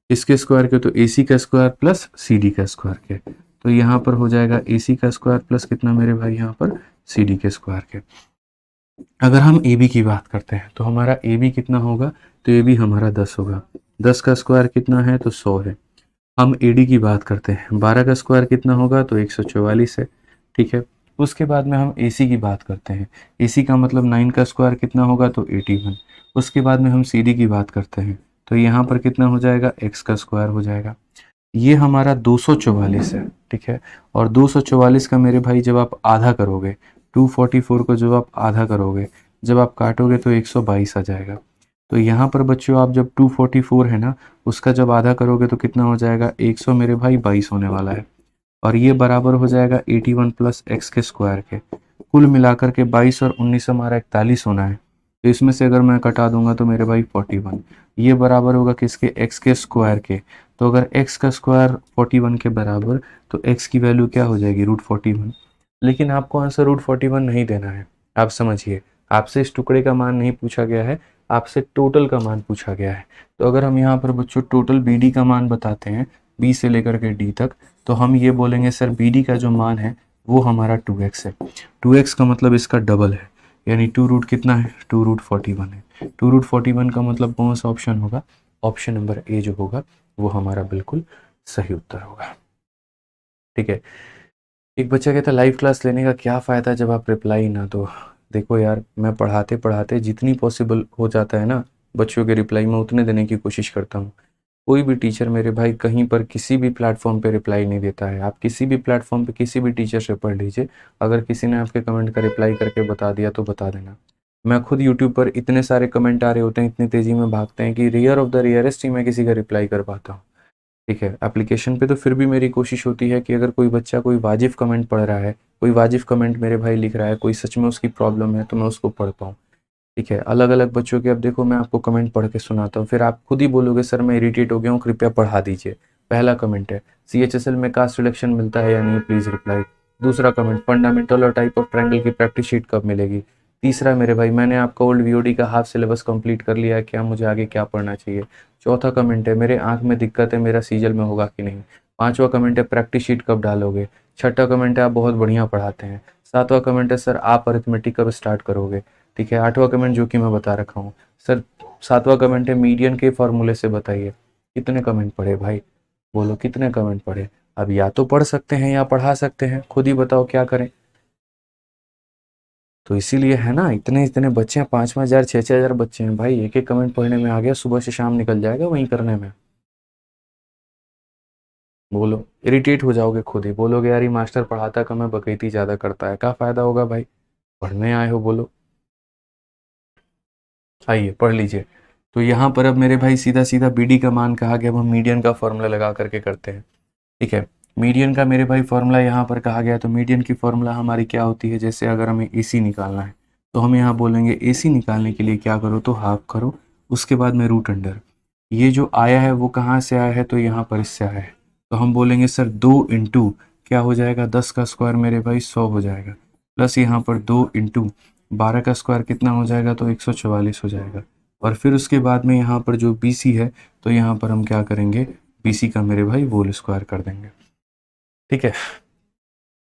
इसके स्क्वायर के, तो AC का स्क्वायर प्लस CD का स्क्वायर के। तो यहाँ पर हो जाएगा AC का स्क्वायर प्लस कितना मेरे भाई, यहाँ पर CD के स्क्वायर के। अगर हम AB की बात करते हैं तो हमारा AB कितना होगा, तो AB हमारा 10 होगा। 10 का स्क्वायर कितना है, तो 100 है। हम AD की बात करते हैं, 12 का स्क्वायर कितना होगा, तो 144 है। ठीक है, उसके बाद में हम AC की बात करते हैं। AC का मतलब 9 का स्क्वायर कितना होगा, तो 81। उसके बाद में हम CD की बात करते हैं, तो यहाँ पर कितना हो जाएगा, x का स्क्वायर हो जाएगा। ये हमारा 244 है। ठीक है, और 244 का मेरे भाई जब आप आधा करोगे, 244 को जब आप आधा करोगे, जब आप काटोगे तो 122 आ जाएगा। तो यहाँ पर बच्चों आप जब 244 है ना, उसका जब आधा करोगे तो कितना हो जाएगा, 100 मेरे भाई 22 होने वाला है। और ये बराबर हो जाएगा 81 प्लस x के स्क्वायर के। कुल मिलाकर के 22 और 19 हमारा 41 होना है। तो इसमें से अगर मैं कटा दूंगा तो मेरे भाई 41, ये बराबर होगा किसके, x के स्क्वायर के। तो अगर x का स्क्वायर 41 के बराबर, तो x की वैल्यू क्या हो जाएगी, √41। लेकिन आपको आंसर √41 नहीं देना है, आप समझिए, आपसे इस टुकड़े का मान नहीं पूछा गया है, आपसे टोटल का मान पूछा गया है। तो अगर हम यहाँ पर बच्चों टोटल BD का मान बताते हैं, B से लेकर के D तक, तो हम ये बोलेंगे सर BD का जो मान है वो हमारा 2x है। 2x का मतलब इसका डबल है, यानी 2 रूट कितना है, 2 रूट 41 है। 2 रूट 41 का मतलब कौन सा ऑप्शन होगा, ऑप्शन नंबर A जो होगा वो हमारा बिल्कुल सही उत्तर होगा। ठीक है, एक बच्चा कहता है लाइव क्लास लेने का क्या फ़ायदा जब आप रिप्लाई ना दो। देखो यार, मैं पढ़ाते पढ़ाते जितनी पॉसिबल हो जाता है ना बच्चों के रिप्लाई में उतने देने की कोशिश करता हूँ। कोई भी टीचर मेरे भाई कहीं पर किसी भी प्लेटफॉर्म पे रिप्लाई नहीं देता है। आप किसी भी प्लेटफॉर्म पे किसी भी टीचर से पढ़ लीजिए, अगर किसी ने आपके कमेंट का रिप्लाई करके बता दिया तो बता देना। मैं खुद यूट्यूब पर इतने सारे कमेंट आ रहे होते हैं, इतनी तेज़ी में भागते हैं कि रेयर ऑफ द रेयरेस्ट ही मैं किसी का रिप्लाई कर पाता हूँ। ठीक है, एप्लीकेशन पे तो फिर भी मेरी कोशिश होती है कि अगर कोई बच्चा कोई वाजिब कमेंट पढ़ रहा है, कोई वाजिब कमेंट मेरे भाई लिख रहा है, कोई सच में उसकी प्रॉब्लम है, तो मैं उसको पढ़ पाऊँ। ठीक है, अलग अलग बच्चों के अब देखो मैं आपको कमेंट पढ़ के सुनाता हूँ, फिर आप खुद ही बोलोगे सर मैं इरिटेट हो गया हूँ, कृपया पढ़ा दीजिए। पहला कमेंट है CHSL में कास्ट सिलेक्शन मिलता है या नहीं, प्लीज़ रिप्लाई। दूसरा कमेंट, फंडामेंटल और टाइप ऑफ ट्रायंगल की प्रैक्टिस शीट कब मिलेगी। तीसरा, मेरे भाई मैंने आपका ओल्ड VOD का हाफ सिलेबस कंप्लीट कर लिया है, क्या मुझे आगे क्या पढ़ना चाहिए। चौथा कमेंट है, मेरे आंख में दिक्कत है, मेरा सीजल में होगा कि नहीं। 5वां कमेंट है प्रैक्टिस शीट कब डालोगे। 6ठा कमेंट है आप बहुत बढ़िया पढ़ाते हैं। 7वां कमेंट है सर आप अरिथमेटिक कब स्टार्ट करोगे। ठीक है। 8वां कमेंट जो कि मैं बता रखा हूँ सर। 7वां कमेंट है मीडियन के फॉर्मूले से बताइए। कितने कमेंट पढ़े भाई, बोलो कितने कमेंट पढ़े। अब या तो पढ़ सकते हैं या पढ़ा सकते हैं, खुद ही बताओ क्या करें। तो इसीलिए है ना, इतने इतने बच्चे हैं, 5,000 6,000 बच्चे हैं भाई, एक एक कमेंट पढ़ने में आ गया, सुबह से शाम निकल जाएगा वहीं करने में। बोलो, इरिटेट हो जाओगे खुद ही, बोलोगे यार ये मास्टर पढ़ाता कम है बकैती ज़्यादा करता है, क्या फ़ायदा होगा भाई, पढ़ने आए हो बोलो। आइए पढ़ लीजिए। तो यहाँ पर अब मेरे भाई सीधा सीधा BD का मान कहा गया, अब हम मीडियन का फॉर्मूला लगा करके करते हैं। ठीक है। मीडियन का मेरे भाई फॉर्मूला यहाँ पर कहा गया, तो मीडियन की फॉर्मूला हमारी क्या होती है, जैसे अगर हमें AC निकालना है तो हम यहाँ बोलेंगे AC निकालने के लिए क्या करो, तो हाफ करो, उसके बाद में रूट अंडर, ये जो आया है वो कहाँ से आया है, तो यहाँ पर इससे आया है, तो हम बोलेंगे सर 2 इंटू क्या हो जाएगा, 10 का स्क्वायर मेरे भाई 100 हो जाएगा, प्लस यहाँ पर 2 इंटू 12 का स्क्वायर कितना हो जाएगा, तो 144 हो जाएगा। और फिर उसके बाद में यहाँ पर जो BC है, तो यहाँ पर हम क्या करेंगे, BC का मेरे भाई होल स्क्वायर कर देंगे। ठीक है।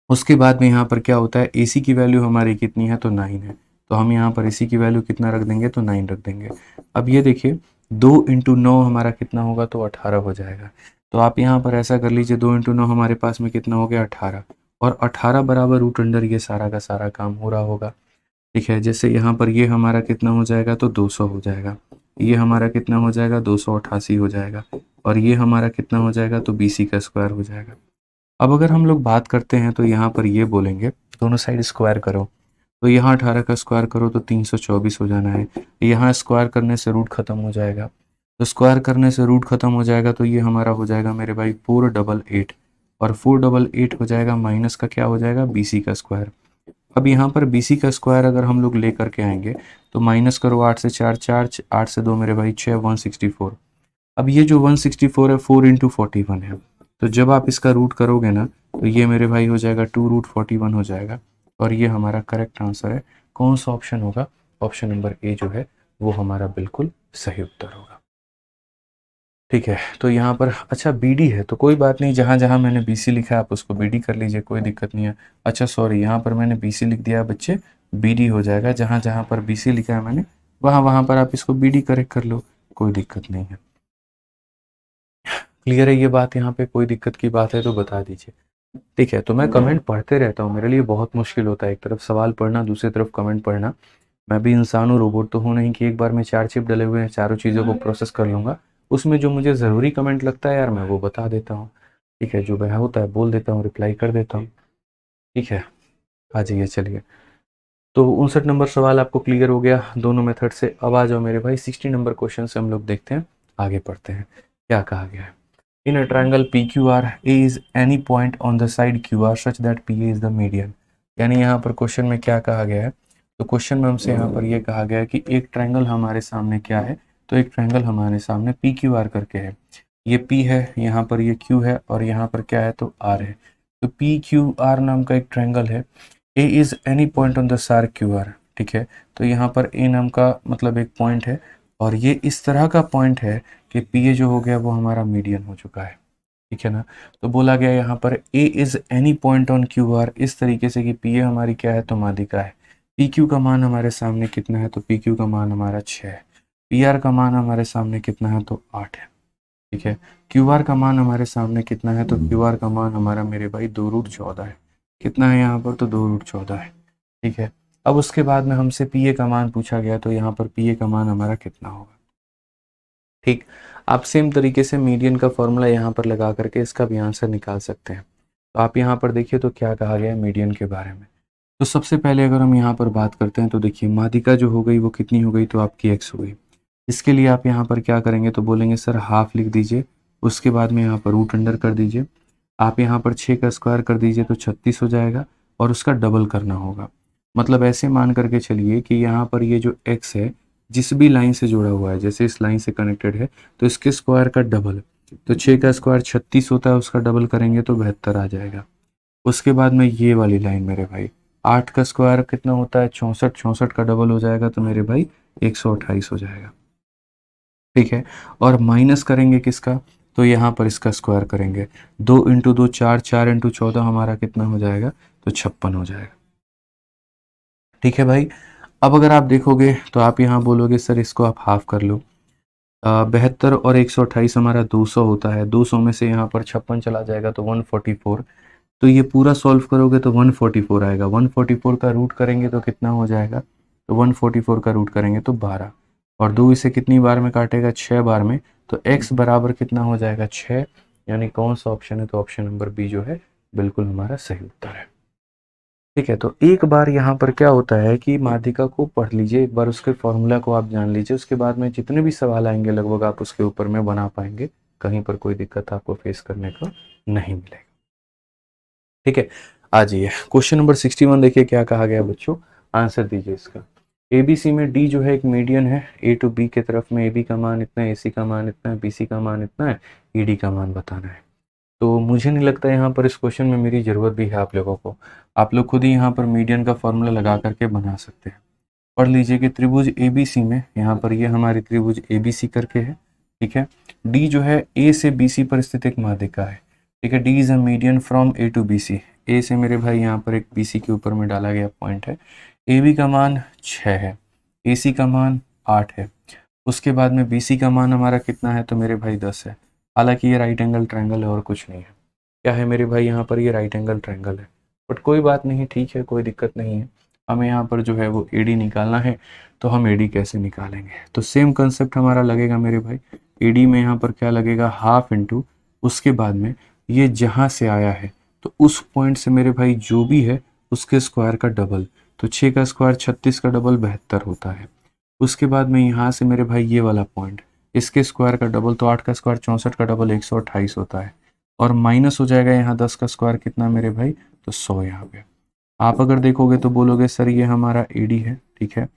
उसके बाद में यहाँ पर क्या होता है, AC की वैल्यू हमारी कितनी है, तो 9 है, तो हम यहाँ पर AC की वैल्यू कितना रख देंगे, तो 9 रख देंगे। अब ये देखिए 2 इंटू 9 हमारा कितना होगा, तो 18 हो जाएगा। तो आप यहाँ पर ऐसा कर लीजिए, 2 इंटू 9 हमारे पास में कितना हो गया, 18, और 18 बराबर रूट अंडर ये सारा का सारा काम हो रहा होगा। ठीक है। जैसे यहाँ पर ये हमारा कितना हो जाएगा, तो 200 हो जाएगा, ये हमारा कितना हो जाएगा, 288 हो जाएगा, और ये हमारा कितना हो जाएगा, तो BC का स्क्वायर हो जाएगा। अब अगर हम लोग बात करते हैं तो यहाँ पर ये बोलेंगे दोनों साइड स्क्वायर करो, तो यहाँ 18 का स्क्वायर करो तो 324 हो जाना है, यहाँ स्क्वायर करने से रूट खत्म हो जाएगा, तो स्क्वायर करने से रूट खत्म हो जाएगा, तो ये हमारा हो जाएगा मेरे भाई 488, और 488 हो जाएगा, माइनस का क्या हो जाएगा, BC का स्क्वायर। अब यहाँ पर BC का स्क्वायर अगर हम लोग ले करके आएंगे तो माइनस करो, 8 से 4 4, 8 से 2 मेरे भाई 6, 164। अब ये जो 164 है 4 इंटू 41 है, तो जब आप इसका रूट करोगे ना तो ये मेरे भाई हो जाएगा 2√41 हो जाएगा, और ये हमारा करेक्ट आंसर है। कौन सा ऑप्शन होगा, ऑप्शन नंबर A जो है वो हमारा बिल्कुल सही उत्तर होगा। ठीक है। तो यहाँ पर अच्छा BD है तो कोई बात नहीं, जहाँ जहाँ मैंने BC लिखा है आप उसको BD कर लीजिए, कोई दिक्कत नहीं है। अच्छा सॉरी, यहाँ पर मैंने BC लिख दिया बच्चे, BD हो जाएगा, जहाँ जहाँ पर BC लिखा है मैंने वहाँ वहाँ पर आप इसको BD करेक्ट कर लो, कोई दिक्कत नहीं है। क्लियर है ये बात, यहाँ पे कोई दिक्कत की बात है तो बता दीजिए। ठीक है। तो मैं कमेंट पढ़ते रहता हूँ, मेरे लिए बहुत मुश्किल होता है, एक तरफ सवाल पढ़ना दूसरी तरफ कमेंट पढ़ना। मैं भी इंसान हूँ, रोबोट तो हूँ नहीं कि एक बार में 4 चिप डले हुए हैं चारों चीज़ों को प्रोसेस कर लूँगा। उसमें जो मुझे ज़रूरी कमेंट लगता है यार मैं वो बता देता हूँ। ठीक है। जो वह होता है बोल देता हूँ, रिप्लाई कर देता हूँ। ठीक है। आ जाइए चलिए। तो 59 नंबर सवाल आपको क्लियर हो गया दोनों मेथड से। अब आ जाओ मेरे भाई 60 नंबर क्वेश्चन से हम लोग देखते हैं, आगे पढ़ते हैं क्या कहा गया है। In a triangle PQR, A is any point on the side QR such that PA is the median। यानी यहाँ पर क्वेश्चन में क्या कहा गया है, तो क्वेश्चन में हमसे यहाँ पर ये कहा गया है कि एक ट्रायंगल हमारे सामने क्या है, तो एक ट्रायंगल हमारे सामने PQR करके है, ये P है, यहाँ पर ये Q है, और यहाँ पर क्या है, तो R है। तो PQR नाम का एक ट्रायंगल है, A is any point on the side QR। ठीक है। तो यहाँ पर A नाम का मतलब एक पॉइंट है, और ये इस तरह का पॉइंट है कि PA जो हो गया वो हमारा मीडियन हो चुका है। ठीक है ना। तो बोला गया यहाँ पर A is any point on QR, इस तरीके से कि PA हमारी क्या है, तो माध्यिका है। PQ का मान हमारे सामने कितना है, तो PQ का मान हमारा 6 है। PR का मान हमारे सामने कितना है, तो 8 है। ठीक है। QR का मान हमारे सामने कितना है, तो QR का मान हमारा मेरे भाई 2√14 है। कितना है यहाँ पर, तो 2√14 है। ठीक है। अब उसके बाद में हमसे PA का मान पूछा गया, तो यहाँ पर PA का मान हमारा कितना होगा। ठीक। आप सेम तरीके से मीडियन का फॉर्मूला यहाँ पर लगा करके इसका भी आंसर निकाल सकते हैं। तो आप यहाँ पर देखिए तो क्या कहा गया है मीडियन के बारे में। तो सबसे पहले अगर हम यहाँ पर बात करते हैं तो देखिए माध्यिका जो हो गई वो कितनी हो गई, तो आपकी x हो गई। इसके लिए आप यहाँ पर क्या करेंगे, तो बोलेंगे सर हाफ लिख दीजिए, उसके बाद में यहाँ पर रूट अंडर कर दीजिए, आप यहाँ पर 6 का स्क्वायर कर दीजिए तो 36 हो जाएगा, और उसका डबल करना होगा। मतलब ऐसे मान करके चलिए कि यहाँ पर ये जो x है जिस भी लाइन से जुड़ा हुआ है, जैसे इस लाइन से कनेक्टेड है तो इसके स्क्वायर का डबल, तो 6 का स्क्वायर 36 होता है, उसका डबल करेंगे तो 72 आ जाएगा। उसके बाद में ये वाली लाइन मेरे भाई 8 का स्क्वायर कितना होता है, 64, 64 का डबल हो जाएगा तो मेरे भाई 128 हो जाएगा। ठीक है। और माइनस करेंगे किसका, तो यहाँ पर इसका स्क्वायर करेंगे, 2 इंटू 2 4, 4 इंटू 14 हमारा कितना हो जाएगा, तो 56 हो जाएगा। ठीक है भाई। अब अगर आप देखोगे तो आप यहाँ बोलोगे सर इसको आप हाफ कर लो। 72 और 128 हमारा 200 होता है, 200 में से यहाँ पर 56 चला जाएगा तो 144। तो ये पूरा सॉल्व करोगे तो 144 आएगा, 144 का रूट करेंगे तो कितना हो जाएगा, तो 144 का रूट करेंगे तो 12, और 2 इसे कितनी बार में काटेगा, 6 बार में, तो x बराबर कितना हो जाएगा, 6। यानी कौन सा ऑप्शन है, तो ऑप्शन नंबर बी जो है बिल्कुल हमारा सही उत्तर है। ठीक है, तो एक बार यहाँ पर क्या होता है कि माध्यिका को पढ़ लीजिए, एक बार उसके फॉर्मूला को आप जान लीजिए, उसके बाद में जितने भी सवाल आएंगे लगभग आप उसके ऊपर में बना पाएंगे, कहीं पर कोई दिक्कत आपको फेस करने को नहीं मिलेगा। ठीक है, आ जाइए क्वेश्चन नंबर 61 देखिए क्या कहा गया बच्चों, आंसर दीजिए इसका। ABC में D जो है एक मीडियन है, A टू B के तरफ में AB का मान इतना है, AC का मान इतना है, BC का मान इतना है, ED का मान बताना है। तो मुझे नहीं लगता यहाँ पर इस क्वेश्चन में मेरी ज़रूरत भी है आप लोगों को, आप लोग खुद ही यहाँ पर मीडियन का फॉर्मूला लगा करके बना सकते हैं। पढ़ लीजिए कि त्रिभुज ABC में यहाँ पर ये हमारी त्रिभुज ABC करके है। ठीक है, D जो है A से BC पर स्थित एक माध्यिका है। ठीक है, D is a median from A to BC। A से मेरे भाई यहाँ पर एक BC के ऊपर में डाला गया पॉइंट है। AB का मान 6 है, AC का मान 8 है, उसके बाद में BC का मान हमारा कितना है, तो मेरे भाई 10 है। हालांकि ये राइट एंगल ट्रायंगल है और कुछ नहीं है। क्या है मेरे भाई, यहाँ पर ये राइट एंगल ट्रायंगल है, बट कोई बात नहीं, ठीक है, कोई दिक्कत नहीं है। हमें यहाँ पर जो है वो AD निकालना है, तो हम AD कैसे निकालेंगे, तो सेम कंसेप्ट हमारा लगेगा मेरे भाई। AD में यहाँ पर क्या लगेगा, हाफ इंटू, उसके बाद में ये जहाँ से आया है तो उस पॉइंट से मेरे भाई जो भी है उसके स्क्वायर का डबल, तो 6 का स्क्वायर 36 का डबल 72 होता है। उसके बाद में यहाँ से मेरे भाई ये वाला पॉइंट, इसके स्क्वायर का डबल, तो 8 का स्क्वायर 64 का डबल 128 होता है, और माइनस हो जाएगा यहाँ 10 का स्क्वायर कितना मेरे भाई, तो 100 यहाँ पे। आप अगर देखोगे तो बोलोगे सर ये हमारा AD है। ठीक है,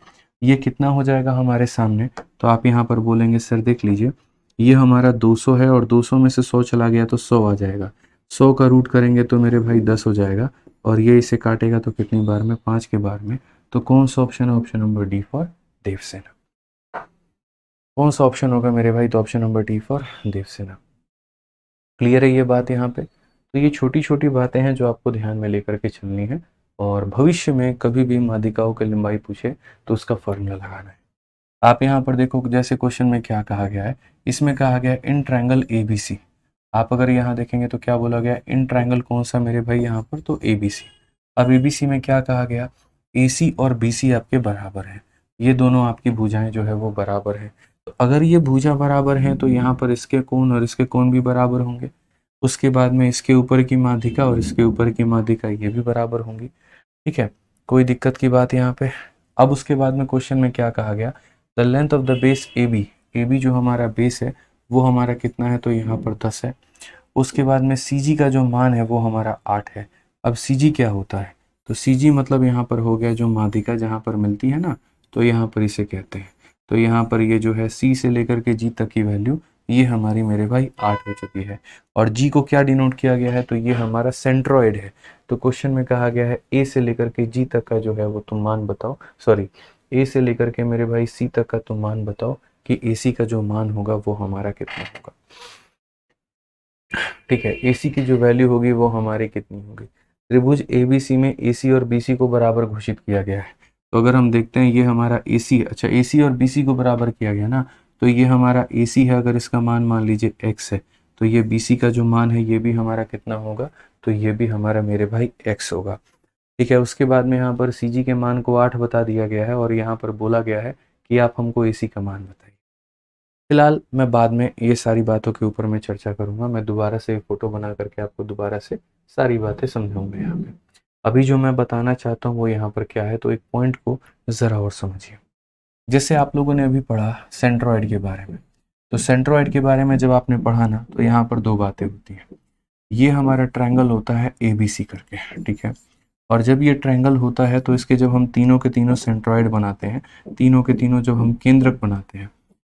ये कितना हो जाएगा हमारे सामने, तो आप यहाँ पर बोलेंगे सर देख लीजिए ये हमारा 200 है, और 200 में से 100 चला गया तो 100 आ जाएगा, 100 का रूट करेंगे तो मेरे भाई 10 हो जाएगा, और ये इसे काटेगा तो कितनी बार में, 5 के बार में। तो कौन सा ऑप्शन है, option number D for Devsena. कौन सा ऑप्शन होगा मेरे भाई, तो option number D for Devsena. Clear है ये बात यहाँ पे। तो ये छोटी छोटी बातें हैं जो आपको ध्यान में लेकर के चलनी है, और भविष्य में कभी भी माध्यिकाओं की लंबाई पूछे तो उसका फॉर्मूला लगाना है। आप यहाँ पर देखो जैसे क्वेश्चन में क्या कहा गया है, इसमें कहा गया है इन ट्रायंगल ABC। आप अगर यहाँ देखेंगे तो क्या बोला गया, इन ट्रायंगल कौन सा मेरे भाई यहाँ पर, तो ABC। अब ABC में क्या कहा गया, AC और BC आपके बराबर है, ये दोनों आपकी भुजाएं जो है वो बराबर है। तो अगर ये भुजा बराबर हैं तो यहाँ पर इसके कोण और इसके कोण भी बराबर होंगे। उसके बाद में इसके ऊपर की माध्यिका और इसके ऊपर की माध्यिका ये भी बराबर होंगी। ठीक है, कोई दिक्कत की बात यहाँ पे। अब उसके बाद में क्वेश्चन में क्या कहा गया, the length of the base AB जो हमारा बेस है वो हमारा कितना है, तो यहाँ पर 10 है। उसके बाद में CG का जो मान है वो हमारा 8 है। अब CG क्या होता है, तो CG मतलब यहाँ पर हो गया जो माध्यिका जहाँ पर मिलती है ना, तो यहाँ पर इसे कहते हैं। तो यहाँ पर ये जो है C से लेकर के G तक की वैल्यू ये हमारी मेरे भाई 8 हो चुकी है। और G को क्या डिनोट किया गया है, तो ये हमारा सेंट्रोइड है। तो क्वेश्चन में कहा गया है A से लेकर के G तक का जो है वो तुम मान बताओ, सॉरी A से लेकर के मेरे भाई C तक का तुम मान बताओ कि AC का जो मान होगा वो हमारा कितना होगा। ठीक है, AC की जो वैल्यू होगी वो हमारी कितनी होगी। त्रिभुज ABC में AC और BC को बराबर घोषित किया गया है। तो अगर हम देखते हैं ये हमारा AC, अच्छा AC और BC को बराबर किया गया ना, तो ये हमारा AC है, अगर इसका मान लीजिए x है, तो ये BC का जो मान है ये भी हमारा कितना होगा, तो ये भी हमारा मेरे भाई x होगा। ठीक है, उसके बाद में यहाँ पर CG के मान को 8 बता दिया गया है, और यहाँ पर बोला गया है कि आप हमको AC का मान बताइए। फिलहाल मैं बाद में ये सारी बातों के ऊपर मैं चर्चा करूंगा, मैं दोबारा से फोटो बना करके आपको दोबारा से सारी बातें समझाऊंगा यहाँ पे। अभी जो मैं बताना चाहता हूँ वो यहाँ पर क्या है, तो एक पॉइंट को ज़रा और समझिए। जैसे आप लोगों ने अभी पढ़ा सेंट्रोइड के बारे में, तो सेंट्रोइड के बारे में जब आपने पढ़ा ना, तो यहाँ पर 2 बातें होती हैं। ये हमारा ट्रायंगल होता है ABC करके, ठीक है, और जब ये ट्रायंगल होता है तो इसके जब हम तीनों के तीनों सेंट्रोइड बनाते हैं, तीनों के तीनों जब हम केंद्रक बनाते हैं,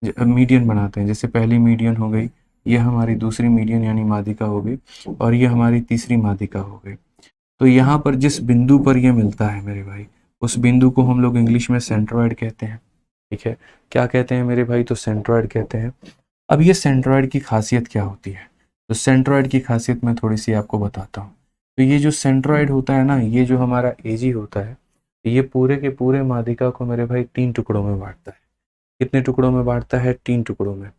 मीडियन बनाते हैं, जैसे पहली मीडियन हो गई, ये हमारी दूसरी मीडियन यानी माध्यिका हो गई, और ये हमारी तीसरी माध्यिका हो गई। तो यहाँ पर जिस बिंदु पर ये मिलता है मेरे भाई, उस बिंदु को हम लोग इंग्लिश में सेंट्रोइड कहते हैं। ठीक है, क्या कहते हैं मेरे भाई, तो सेंट्रोइड कहते हैं। अब ये सेंट्रॉइड की खासियत क्या होती है, तो सेंट्रॉइड की खासियत मैं थोड़ी सी आपको बताता हूँ। तो ये जो सेंट्रॉइड होता है ना, ये जो हमारा एजी होता है, ये पूरे के पूरे मादिका को मेरे भाई 3 टुकड़ों में बांटता है। कितने टुकड़ों में बांटता है? 3 टुकड़ों में।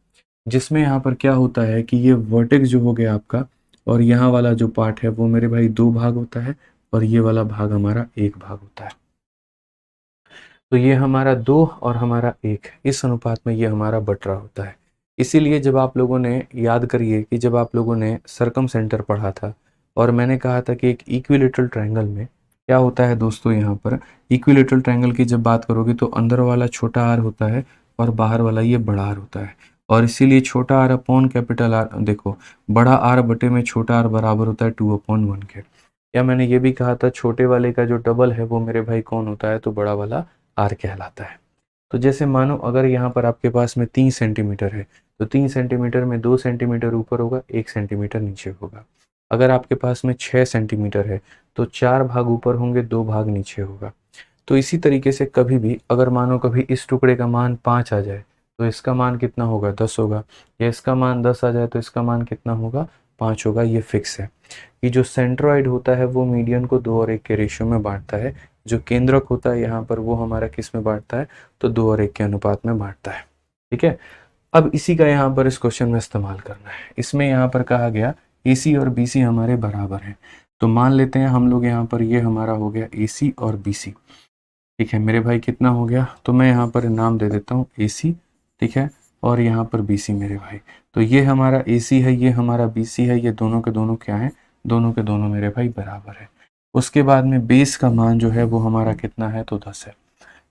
जिसमें यहाँ पर क्या होता है कि ये वर्टेक्स जो हो गया आपका, और यहाँ वाला जो पार्ट है वो मेरे भाई 2 भाग होता है, और ये वाला भाग हमारा 1 भाग होता है। तो ये हमारा 2 और हमारा 1, इस अनुपात में ये हमारा बट रहा होता है। इसीलिए जब आप लोगों ने याद करिए कि जब आप लोगों ने सरकम सेंटर पढ़ा था, और मैंने कहा था कि एक इक्विलेटरल ट्रायंगल में क्या होता है दोस्तों, यहाँ पर इक्विलेटरल ट्रायंगल की जब बात करोगे तो अंदर वाला छोटा आर होता है और बाहर वाला ये बड़ा आर होता है। और इसीलिए छोटा आर अपॉन कैपिटल आर, देखो बड़ा आर बटे में छोटा आर बराबर होता है 2/1 के। या मैंने ये भी कहा था छोटे वाले का जो डबल है वो मेरे भाई कौन होता है, तो बड़ा वाला आर कहलाता है। तो जैसे मानो अगर यहाँ पर आपके पास में 3 सेंटीमीटर है, तो 3 सेंटीमीटर में 2 सेंटीमीटर ऊपर होगा, 1 सेंटीमीटर नीचे होगा। अगर आपके पास में 6 सेंटीमीटर है, तो 4 भाग ऊपर होंगे, 2 भाग नीचे होगा। तो इसी तरीके से कभी भी अगर मानो कभी इस टुकड़े का मान 5 आ जाए, तो इसका मान कितना होगा? 10 होगा। या इसका मान 10 आ जाए तो इसका मान कितना होगा? 5 होगा। ये फिक्स है कि जो सेंट्रॉइड होता है वो मीडियन को 2 और 1 के रेशियो में बांटता है। जो केंद्रक होता है यहाँ पर वो हमारा किस में बांटता है, तो 2 और 1 के अनुपात में बांटता है। ठीक है। अब इसी का यहाँ पर इस क्वेश्चन में इस्तेमाल करना है। इसमें यहाँ पर कहा गया AC और BC हमारे बराबर हैं। तो मान लेते हैं हम लोग यहाँ पर ये हमारा हो गया AC और BC। ठीक है मेरे भाई, कितना हो गया? तो मैं यहाँ पर नाम दे देता हूँ AC, ठीक है, और यहाँ पर BC मेरे भाई। तो ये हमारा AC है, ये हमारा BC है, ये दोनों के दोनों क्या है? दोनों के दोनों मेरे भाई बराबर है। उसके बाद में बेस का मान जो है वो हमारा कितना है? तो 10 है।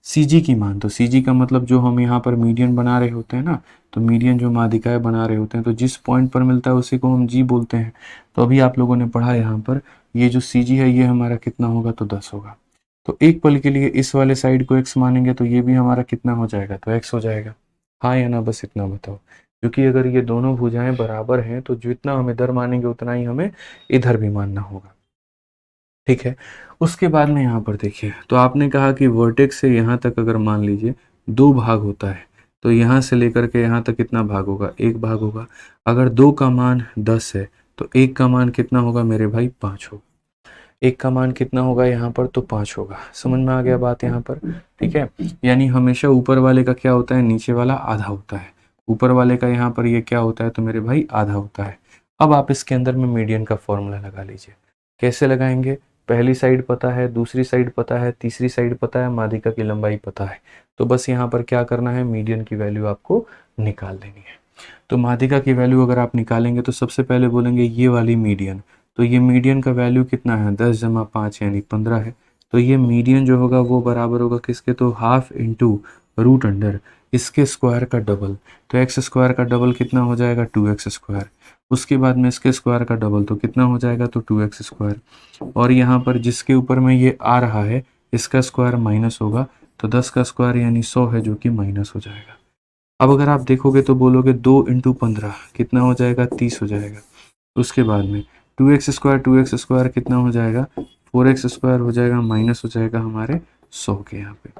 CG की मान, तो CG का मतलब जो हम यहाँ पर मीडियन बना रहे होते हैं ना, तो मीडियन जो माध्यिकाएं बना रहे होते हैं, तो जिस पॉइंट पर मिलता है उसी को हम G बोलते हैं। तो अभी आप लोगों ने पढ़ा यहाँ पर, ये जो CG है ये हमारा कितना होगा? तो 10 होगा। तो एक पल के लिए इस वाले साइड को x मानेंगे तो ये भी हमारा कितना हो जाएगा? तो x हो जाएगा। हाँ या ना, बस इतना बताओ। क्योंकि अगर ये दोनों भुजाएं बराबर हैं तो जितना हम इधर मानेंगे उतना ही हमें इधर भी मानना होगा। ठीक है। उसके बाद में यहाँ पर देखिए, तो आपने कहा कि वर्टेक्स से यहाँ तक अगर मान लीजिए 2 भाग होता है, तो यहाँ से लेकर के यहाँ तक कितना भाग होगा? 1 भाग होगा। अगर 2 का मान 10 है तो 1 का मान कितना होगा मेरे भाई? 5 होगा। 1 का मान कितना होगा यहाँ पर? तो 5 होगा। समझ में आ गया बात यहाँ पर? ठीक है। यानी हमेशा ऊपर वाले का क्या होता है? नीचे वाला आधा होता है। ऊपर वाले का यहाँ पर ये क्या होता है? तो मेरे भाई आधा होता है। अब आप इसके अंदर में मीडियन का फॉर्मूला लगा लीजिए। कैसे लगाएंगे? पहली साइड पता है, दूसरी साइड पता है, तीसरी साइड पता है, माध्यिका की लंबाई पता है। तो बस यहाँ पर क्या करना है? मीडियन की वैल्यू आपको निकाल देनी है। तो माध्यिका की वैल्यू अगर आप निकालेंगे तो सबसे पहले बोलेंगे ये वाली मीडियन। तो ये मीडियन का वैल्यू कितना है? 10 जमा 5 यानी 15 है। तो ये मीडियन जो होगा वो बराबर होगा किसके? तो हाफ इंटू रूट अंडर इसके स्क्वायर का डबल। तो एक्स स्क्वायर का डबल कितना हो जाएगा? 2x square. उसके बाद में इसके स्क्वायर का डबल तो कितना हो जाएगा? तो 2x स्क्वायर। और यहाँ पर जिसके ऊपर में ये आ रहा है इसका स्क्वायर माइनस होगा, तो 10 का स्क्वायर यानी 100 है जो कि माइनस हो जाएगा। अब अगर आप देखोगे तो बोलोगे 2 इंटू 15 कितना हो जाएगा? 30 हो जाएगा। उसके बाद में 2x स्क्वायर कितना हो जाएगा? 4x स्क्वायर हो जाएगा, माइनस हो जाएगा हमारे 100 के यहाँ पे।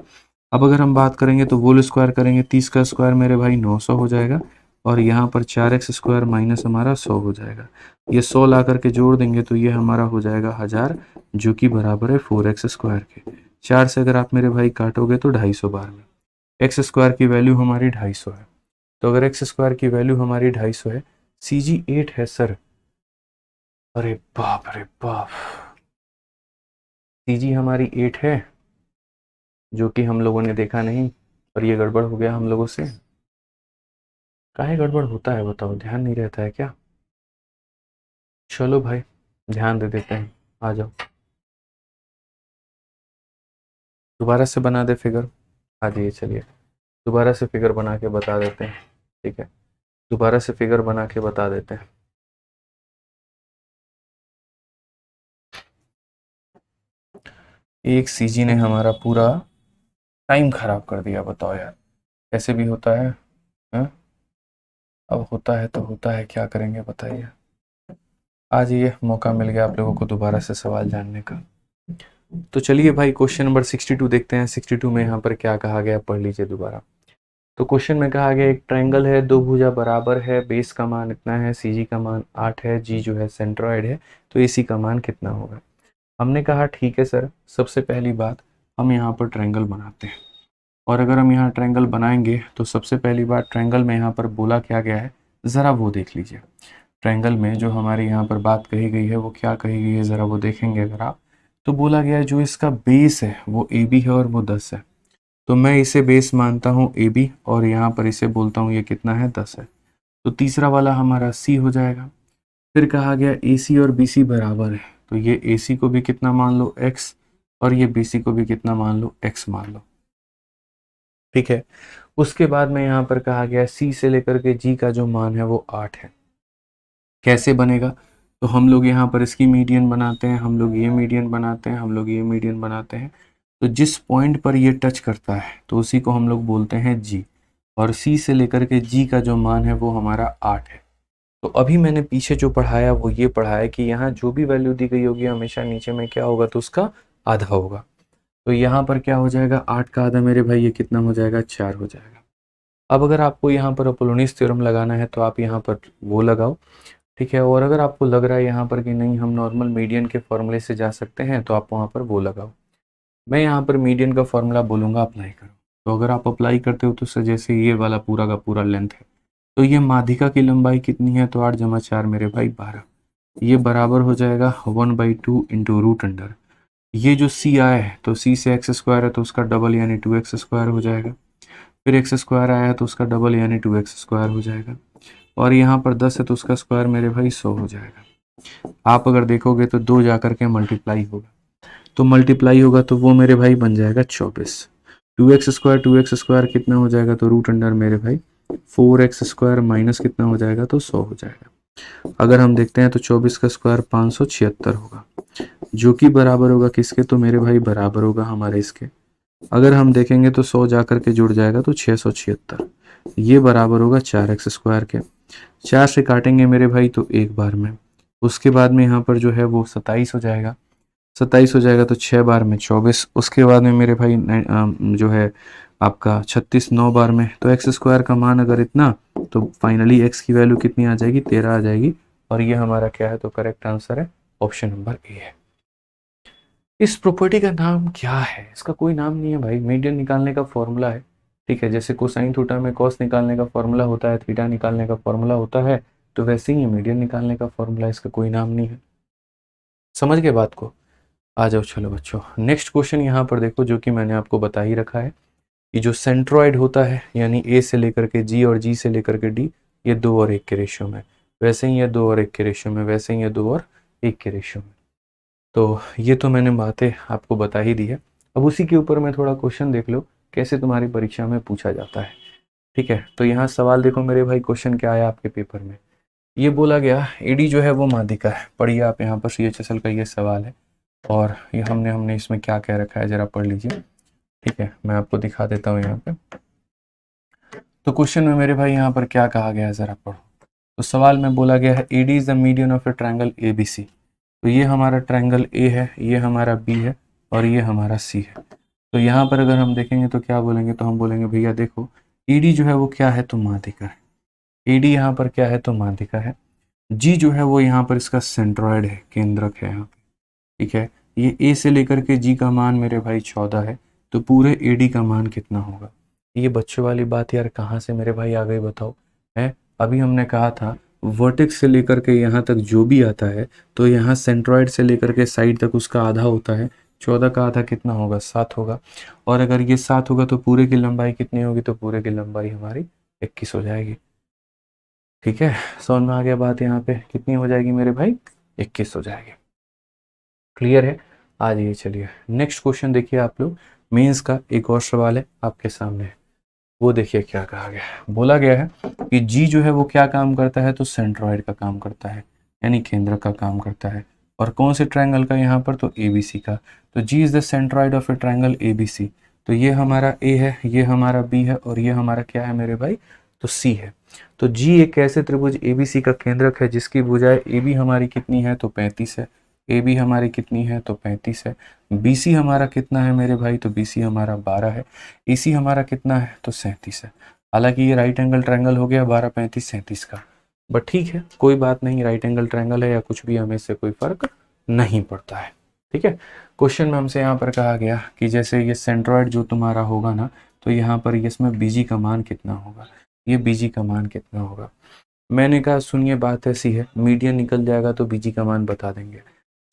अब अगर हम बात करेंगे तो होल स्क्वायर करेंगे, 30 का स्क्वायर मेरे भाई 900 हो जाएगा, और यहाँ पर 4x स्क्वायर माइनस हमारा 100 हो जाएगा। ये 100 ला करके जोड़ देंगे तो ये हमारा हो जाएगा 1000, जो कि बराबर है 4x स्क्वायर के। 4 से अगर आप मेरे भाई काटोगे तो 250 बार में एक्स स्क्वायर की वैल्यू हमारी 250 है। तो अगर एक्स स्क्वायर की वैल्यू हमारी 250 है, CG 8 है सर। अरे बाप रे बाप, CG हमारी 8 है, जो कि हम लोगों ने देखा नहीं, और ये गड़बड़ हो गया हम लोगों से। काहे गड़बड़ होता है बताओ? ध्यान नहीं रहता है क्या? चलो भाई ध्यान दे देते हैं, आ जाओ दोबारा से बना दे फिगर। आ जाइए, चलिए दोबारा से फिगर बना के बता देते हैं। ठीक है, दोबारा से फिगर बना के बता देते हैं। एक CG ने हमारा पूरा टाइम खराब कर दिया, बताओ यार कैसे भी होता है, हा? अब होता है तो होता है, क्या करेंगे बताइए। आज ये मौका मिल गया आप लोगों को दोबारा से सवाल जानने का। तो चलिए भाई क्वेश्चन नंबर 62 देखते हैं। 62 में यहाँ पर क्या कहा गया, पढ़ लीजिए दोबारा। तो क्वेश्चन में कहा गया एक ट्रायंगल है, दो भुजा बराबर है, बेस का मान इतना है, सी जी का मान 8 है, जी जो है सेंट्रॉइड है, तो ए सी का मान कितना होगा। हमने कहा ठीक है सर, सबसे पहली बात हम यहाँ पर ट्रायंगल बनाते हैं, और अगर हम यहाँ ट्रायंगल बनाएंगे तो सबसे पहली बात ट्रायंगल में यहाँ पर बोला क्या गया है, ज़रा वो देख लीजिए। ट्रायंगल में जो हमारे यहाँ पर बात कही गई है वो क्या कही गई है, ज़रा वो देखेंगे अगर आप, तो बोला गया है जो इसका बेस है वो ए बी है और वो 10 है। तो मैं इसे बेस मानता हूँ ए बी और यहाँ पर इसे बोलता हूँ ये कितना है, 10 है। तो तीसरा वाला हमारा सी हो जाएगा। फिर कहा गया ए सी और बी सी बराबर है, तो ये ए सी को भी कितना मान लो, x, और ये बी सी को भी कितना मान लो, x मान लो। ठीक है। उसके बाद में यहाँ पर कहा गया सी से लेकर के जी का जो मान है वो 8 है। कैसे बनेगा, तो हम लोग यहाँ पर इसकी मीडियन बनाते हैं, हम लोग ये मीडियन बनाते हैं, हम लोग ये मीडियन बनाते हैं। तो जिस पॉइंट पर ये टच करता है तो उसी को हम लोग बोलते हैं जी, और सी से लेकर के जी का जो मान है वो हमारा 8 है। तो अभी मैंने पीछे जो पढ़ाया वो ये पढ़ाया कि यहाँ जो भी वैल्यू दी गई होगी हमेशा नीचे में क्या होगा, तो उसका आधा होगा। तो यहाँ पर क्या हो जाएगा, 8 का आधा मेरे भाई ये कितना हो जाएगा, 4 हो जाएगा। अब अगर आपको यहाँ पर अपोलोनीज थ्योरम लगाना है तो आप यहाँ पर वो लगाओ, ठीक है। और अगर आपको लग रहा है यहाँ पर कि नहीं हम नॉर्मल मीडियन के फॉर्मूले से जा सकते हैं तो आप वहाँ पर वो लगाओ। मैं यहाँ पर मीडियन का फॉर्मूला बोलूँगा, अप्लाई करो। तो अगर आप अप्लाई करते हो तो जैसे ये वाला पूरा का पूरा लेंथ है, तो ये माध्यिका की लंबाई कितनी है, तो 8 जमा 4 मेरे भाई 12, ये बराबर हो जाएगा 1/2 इंटू रूट अंडर। ये जो सी आया है तो सी से एक्स स्क्वायर है तो उसका डबल यानी 2x स्क्वायर हो जाएगा। फिर एक्स स्क्वायर आया है तो उसका डबल यानी 2x स्क्वायर हो जाएगा। और यहाँ पर 10 है तो उसका स्क्वायर मेरे भाई 100 हो जाएगा। आप अगर देखोगे तो 2 जाकर के मल्टीप्लाई होगा, तो मल्टीप्लाई होगा तो वो मेरे भाई बन जाएगा 24। 2x स्क्वायर कितना हो जाएगा, तो रूट अंडर मेरे भाई 4x स्क्वायर माइनस कितना हो जाएगा, तो 100 हो जाएगा। अगर हम देखते हैं तो 24 का स्क्वायर 576 होगा, जो कि बराबर होगा किसके, तो मेरे भाई बराबर होगा हमारे इसके। अगर हम देखेंगे तो 100 जाकर के जुड़ जाएगा तो 676, ये बराबर होगा 4x स्क्वायर के। 4 से काटेंगे मेरे भाई तो एक बार में, उसके बाद में यहाँ पर जो है वो 27 हो जाएगा। 27 हो जाएगा तो 6 बार में 24, उसके बाद में मेरे भाई जो है आपका 36 9 बार में, तो एक्स स्क्वायर का मान अगर इतना, तो फाइनली एक्स की वैल्यू कितनी आ जाएगी, 13 आ जाएगी। और ये हमारा क्या है, तो करेक्ट आंसर है ऑप्शन नंबर ए है। इस प्रॉपर्टी का नाम क्या है, इसका कोई नाम नहीं है भाई, मीडियन निकालने का फॉर्मूला है। ठीक है, जैसे कोसाइन थीटा में कॉस निकालने का फॉर्मूला होता है, थीटा निकालने का फॉर्मूला होता है, तो वैसे ही मीडियन निकालने का फॉर्मूला, इसका कोई नाम नहीं है। समझ गए बात को। आ जाओ चलो बच्चों, नेक्स्ट क्वेश्चन यहाँ पर देखो, जो कि मैंने आपको बता ही रखा है कि जो सेंट्रॉइड होता है यानी ए से लेकर के जी और जी से लेकर के डी, ये 2 और 1 के रेशियो में, वैसे ही ये 2 और 1 के रेशियो में, वैसे ही ये 2 और 1 के रेशियो में। तो ये तो मैंने बातें आपको बता ही दी है। अब उसी के ऊपर मैं थोड़ा क्वेश्चन देख लो कैसे तुम्हारी परीक्षा में पूछा जाता है। ठीक है, तो यहाँ सवाल देखो मेरे भाई, क्वेश्चन क्या आया आपके पेपर में। ये बोला गया एडी जो है वो माध्यिका है। पढ़िए आप यहाँ पर CHSL का ये सवाल है, और ये हमने इसमें क्या कह रखा है जरा पढ़ लीजिए। ठीक है, मैं आपको दिखा देता हूँ यहाँ पे। तो क्वेश्चन में मेरे भाई यहाँ पर क्या कहा गया है जरा पढ़ो। तो सवाल में बोला गया है AD is the median of a triangle ABC। तो ये हमारा ट्रायंगल ए है, ये हमारा बी है, और ये हमारा सी है। तो यहाँ पर अगर हम देखेंगे तो क्या बोलेंगे, तो हम बोलेंगे भैया देखो ईडी जो है वो क्या है, तो माध्यिका है। ईडी यहाँ पर क्या है, तो माध्यिका है। जी जो है वो यहाँ पर इसका सेंट्रॉइड है, केंद्रक है यहाँ पे। ठीक है, ये ए से लेकर के जी का मान मेरे भाई 14 है, तो पूरे एडी का मान कितना होगा। ये बच्चों वाली बात यार कहाँ से मेरे भाई आ गई बताओ। है, अभी हमने कहा था वर्टेक्स से लेकर के यहाँ तक जो भी आता है, तो यहाँ सेंट्रॉइड से लेकर के साइड तक उसका आधा होता है। 14 का आधा कितना होगा, 7 होगा। और अगर ये 7 होगा तो पूरे की लंबाई कितनी होगी, तो पूरे की लंबाई हमारी 21 हो जाएगी। ठीक है, समझ में आ गया बात। यहाँ पे कितनी हो जाएगी मेरे भाई, 21 हो जाएगी। क्लियर है। आ जाइए, चलिए नेक्स्ट क्वेश्चन देखिए आप लोग। मेंस का एक और सवाल है आपके सामने, वो देखिए क्या कहा गया है। बोला गया है कि जी जो है वो क्या काम करता है, तो सेंट्रॉइड का काम करता है, यानी केंद्र का काम करता है। और कौन से ट्रायंगल का यहाँ पर, तो ABC का। तो G is the centroid of a triangle ABC। तो ये हमारा A है, ये हमारा B है, और ये हमारा क्या है मेरे भाई, तो C है। तो जी एक ऐसे त्रिभुज ABC का केंद्रक है जिसकी भुजाएं AB हमारी कितनी है, तो 35 है। AB हमारी कितनी है, तो 35 है। BC हमारा कितना है मेरे भाई, तो BC हमारा 12 है। AC हमारा कितना है, तो 37 है। हालांकि ये राइट एंगल ट्रायंगल हो गया 12 35 37 का, बट ठीक है कोई बात नहीं, राइट एंगल ट्रायंगल है या कुछ भी, हमें इससे कोई फर्क नहीं पड़ता है। ठीक है, क्वेश्चन में हमसे यहाँ पर कहा गया कि जैसे ये सेंट्रॉइड जो तुम्हारा होगा ना, तो यहाँ पर इसमें बीजी का मान कितना होगा, ये बीजी का मान कितना होगा। मैंने कहा सुनिए बात ऐसी है, मीडियन निकल जाएगा तो बीजी का मान बता देंगे।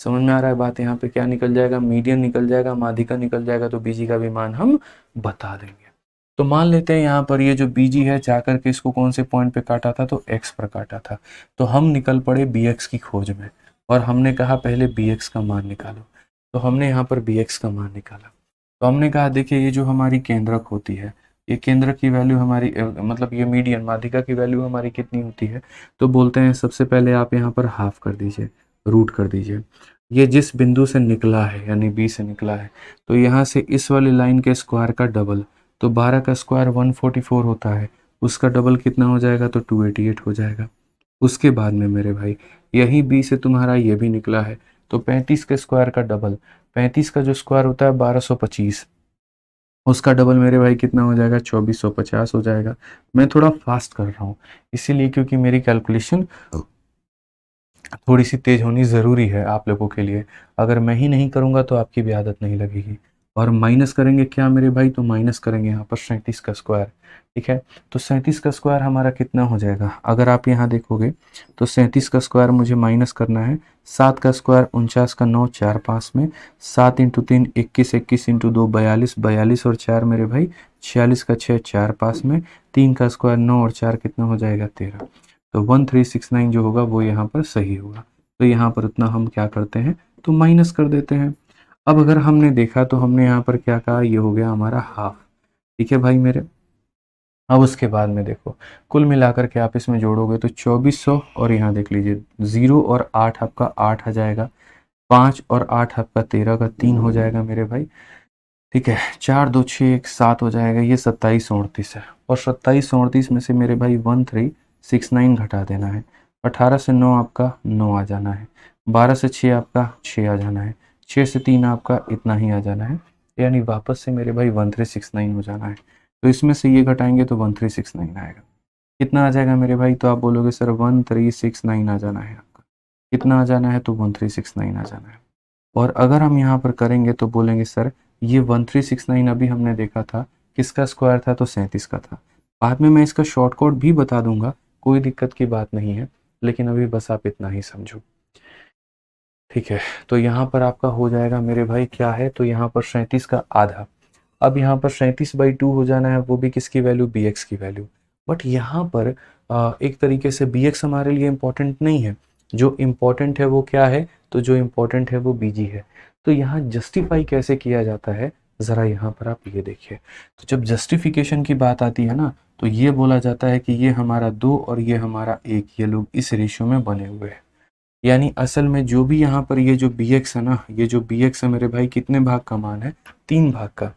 समझ में आ रहा है बात, यहाँ पे क्या निकल जाएगा, मीडियन निकल जाएगा, माध्यिका निकल जाएगा, तो बीजी का भी मान हम बता देंगे। तो मान लेते हैं यहाँ पर ये जो बीजी है जाकर के इसको कौन से पॉइंट पे काटा था, तो एक्स पर काटा था। तो हम निकल पड़े बी एक्स की खोज में, और हमने कहा पहले बी एक्स का मान निकालो। तो हमने यहाँ पर बी एक्स का मान निकाला। तो हमने कहा देखिए ये जो हमारी केंद्रक होती है, ये केंद्रक की वैल्यू हमारी मतलब ये मीडियन माध्यिका की वैल्यू हमारी कितनी होती है, तो बोलते हैं सबसे पहले आप यहाँ पर हाफ कर दीजिए, रूट कर दीजिए। ये जिस बिंदु से निकला है यानी बी से निकला है, तो यहाँ से इस वाली लाइन के स्क्वायर का डबल, तो 12 का स्क्वायर 144 होता है, उसका डबल कितना हो जाएगा, तो 288 हो जाएगा। उसके बाद में मेरे भाई यही बी से तुम्हारा ये भी निकला है, तो 35 के स्क्वायर का डबल, 35 का जो स्क्वायर होता है 1225, उसका डबल मेरे भाई कितना हो जाएगा, 2450 हो जाएगा। मैं थोड़ा फास्ट कर रहा हूँ इसीलिए क्योंकि मेरी कैलकुलेशन थोड़ी सी तेज होनी ज़रूरी है आप लोगों के लिए। अगर मैं ही नहीं करूँगा तो आपकी भी आदत नहीं लगेगी। और माइनस करेंगे क्या मेरे भाई, तो माइनस करेंगे यहाँ पर 37 का स्क्वायर। ठीक है, तो 37 का स्क्वायर हमारा कितना हो जाएगा, अगर आप यहाँ देखोगे तो 37 का स्क्वायर मुझे माइनस करना है, 7 का स्क्वायर 49 का 9 4 5 में, 7 इंटू 3 21, 21 इंटू 2 42, 42 और 4 मेरे भाई 46 का 6 4 5 में, 3 का स्क्वायर 9 और 4 कितना हो जाएगा 13। तो 1369 जो होगा वो यहाँ पर सही होगा। तो यहाँ पर उतना हम क्या करते हैं, तो माइनस कर देते हैं। अब अगर हमने देखा तो हमने यहाँ पर क्या कहा, ये हो गया हमारा हाफ। ठीक है भाई मेरे, अब उसके बाद में देखो कुल मिलाकर के आप इसमें जोड़ोगे तो 2400, और यहाँ देख लीजिए 0 और 8 आपका 8 आ जाएगा, 5 और 8 आपका 13 का 3 हो जाएगा मेरे भाई। ठीक है, 4 2 6 1 7 हो जाएगा, ये 2738 है। और 2738 में से मेरे भाई 1369 घटा देना है। 18 से 9 आपका 9 आ जाना है, 12 से 6 आपका 6 आ जाना है, 6 से 3 आपका इतना ही आ जाना है, यानी वापस से मेरे भाई 1369 हो जाना है। तो इसमें से ये घटाएंगे तो 1369 आएगा। कितना आ जाएगा मेरे भाई, तो आप बोलोगे सर 1369 आ जाना है आपका। कितना आ जाना है, तो 1369 आ जाना है। और अगर हम यहाँ पर करेंगे तो बोलेंगे सर ये 1369 अभी हमने देखा था किसका स्क्वायर था, तो 37 का था। बाद में मैं इसका शॉर्टकट भी बता दूंगा, कोई दिक्कत की बात नहीं है, लेकिन अभी बस आप इतना ही समझो। ठीक है, तो यहाँ पर आपका हो जाएगा मेरे भाई क्या है, तो यहाँ पर 37 का आधा। अब यहाँ पर 37/2 हो जाना है, वो भी किसकी वैल्यू, बी एक्स की वैल्यू। बट यहाँ पर एक तरीके से बी एक्स हमारे लिए इम्पोर्टेंट नहीं है, जो इम्पोर्टेंट है वो क्या है, तो जो इम्पोर्टेंट है वो बीजी है। तो यहाँ जस्टिफाई कैसे किया जाता है, ज़रा यहाँ पर आप ये देखिए। तो जब जस्टिफिकेशन की बात आती है ना, तो ये बोला जाता है कि ये हमारा 2 और ये हमारा 1, ये लोग इस रेशियो में बने हुए हैं। यानी असल में जो भी यहाँ पर ये जो बी एक्स है ना, ये जो बी एक्स है मेरे भाई कितने भाग का मान है, 3 भाग का।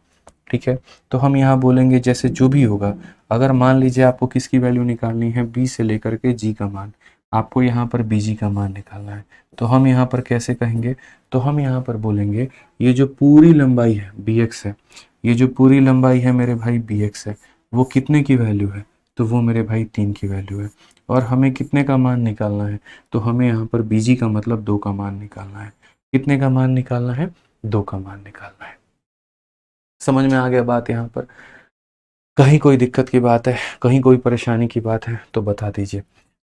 ठीक है, तो हम यहाँ बोलेंगे जैसे जो भी होगा, अगर मान लीजिए आपको किसकी वैल्यू निकालनी है, बी से लेकर के जी का मान, आपको यहाँ पर बी जी का मान निकालना है, तो हम यहाँ पर कैसे कहेंगे, तो हम यहाँ पर बोलेंगे ये जो पूरी लंबाई है बी एक्स है, ये जो पूरी लंबाई है मेरे भाई बी एक्स है, वो कितने की वैल्यू है, तो वो मेरे भाई 3 की वैल्यू है। और हमें कितने का मान निकालना है, तो हमें यहाँ पर बी जी का मतलब 2 का मान निकालना है। कितने का मान निकालना है, 2 का मान निकालना है। समझ में आ गया बात, यहाँ पर कहीं कोई दिक्कत की बात है, कहीं कोई परेशानी की बात है तो बता दीजिए।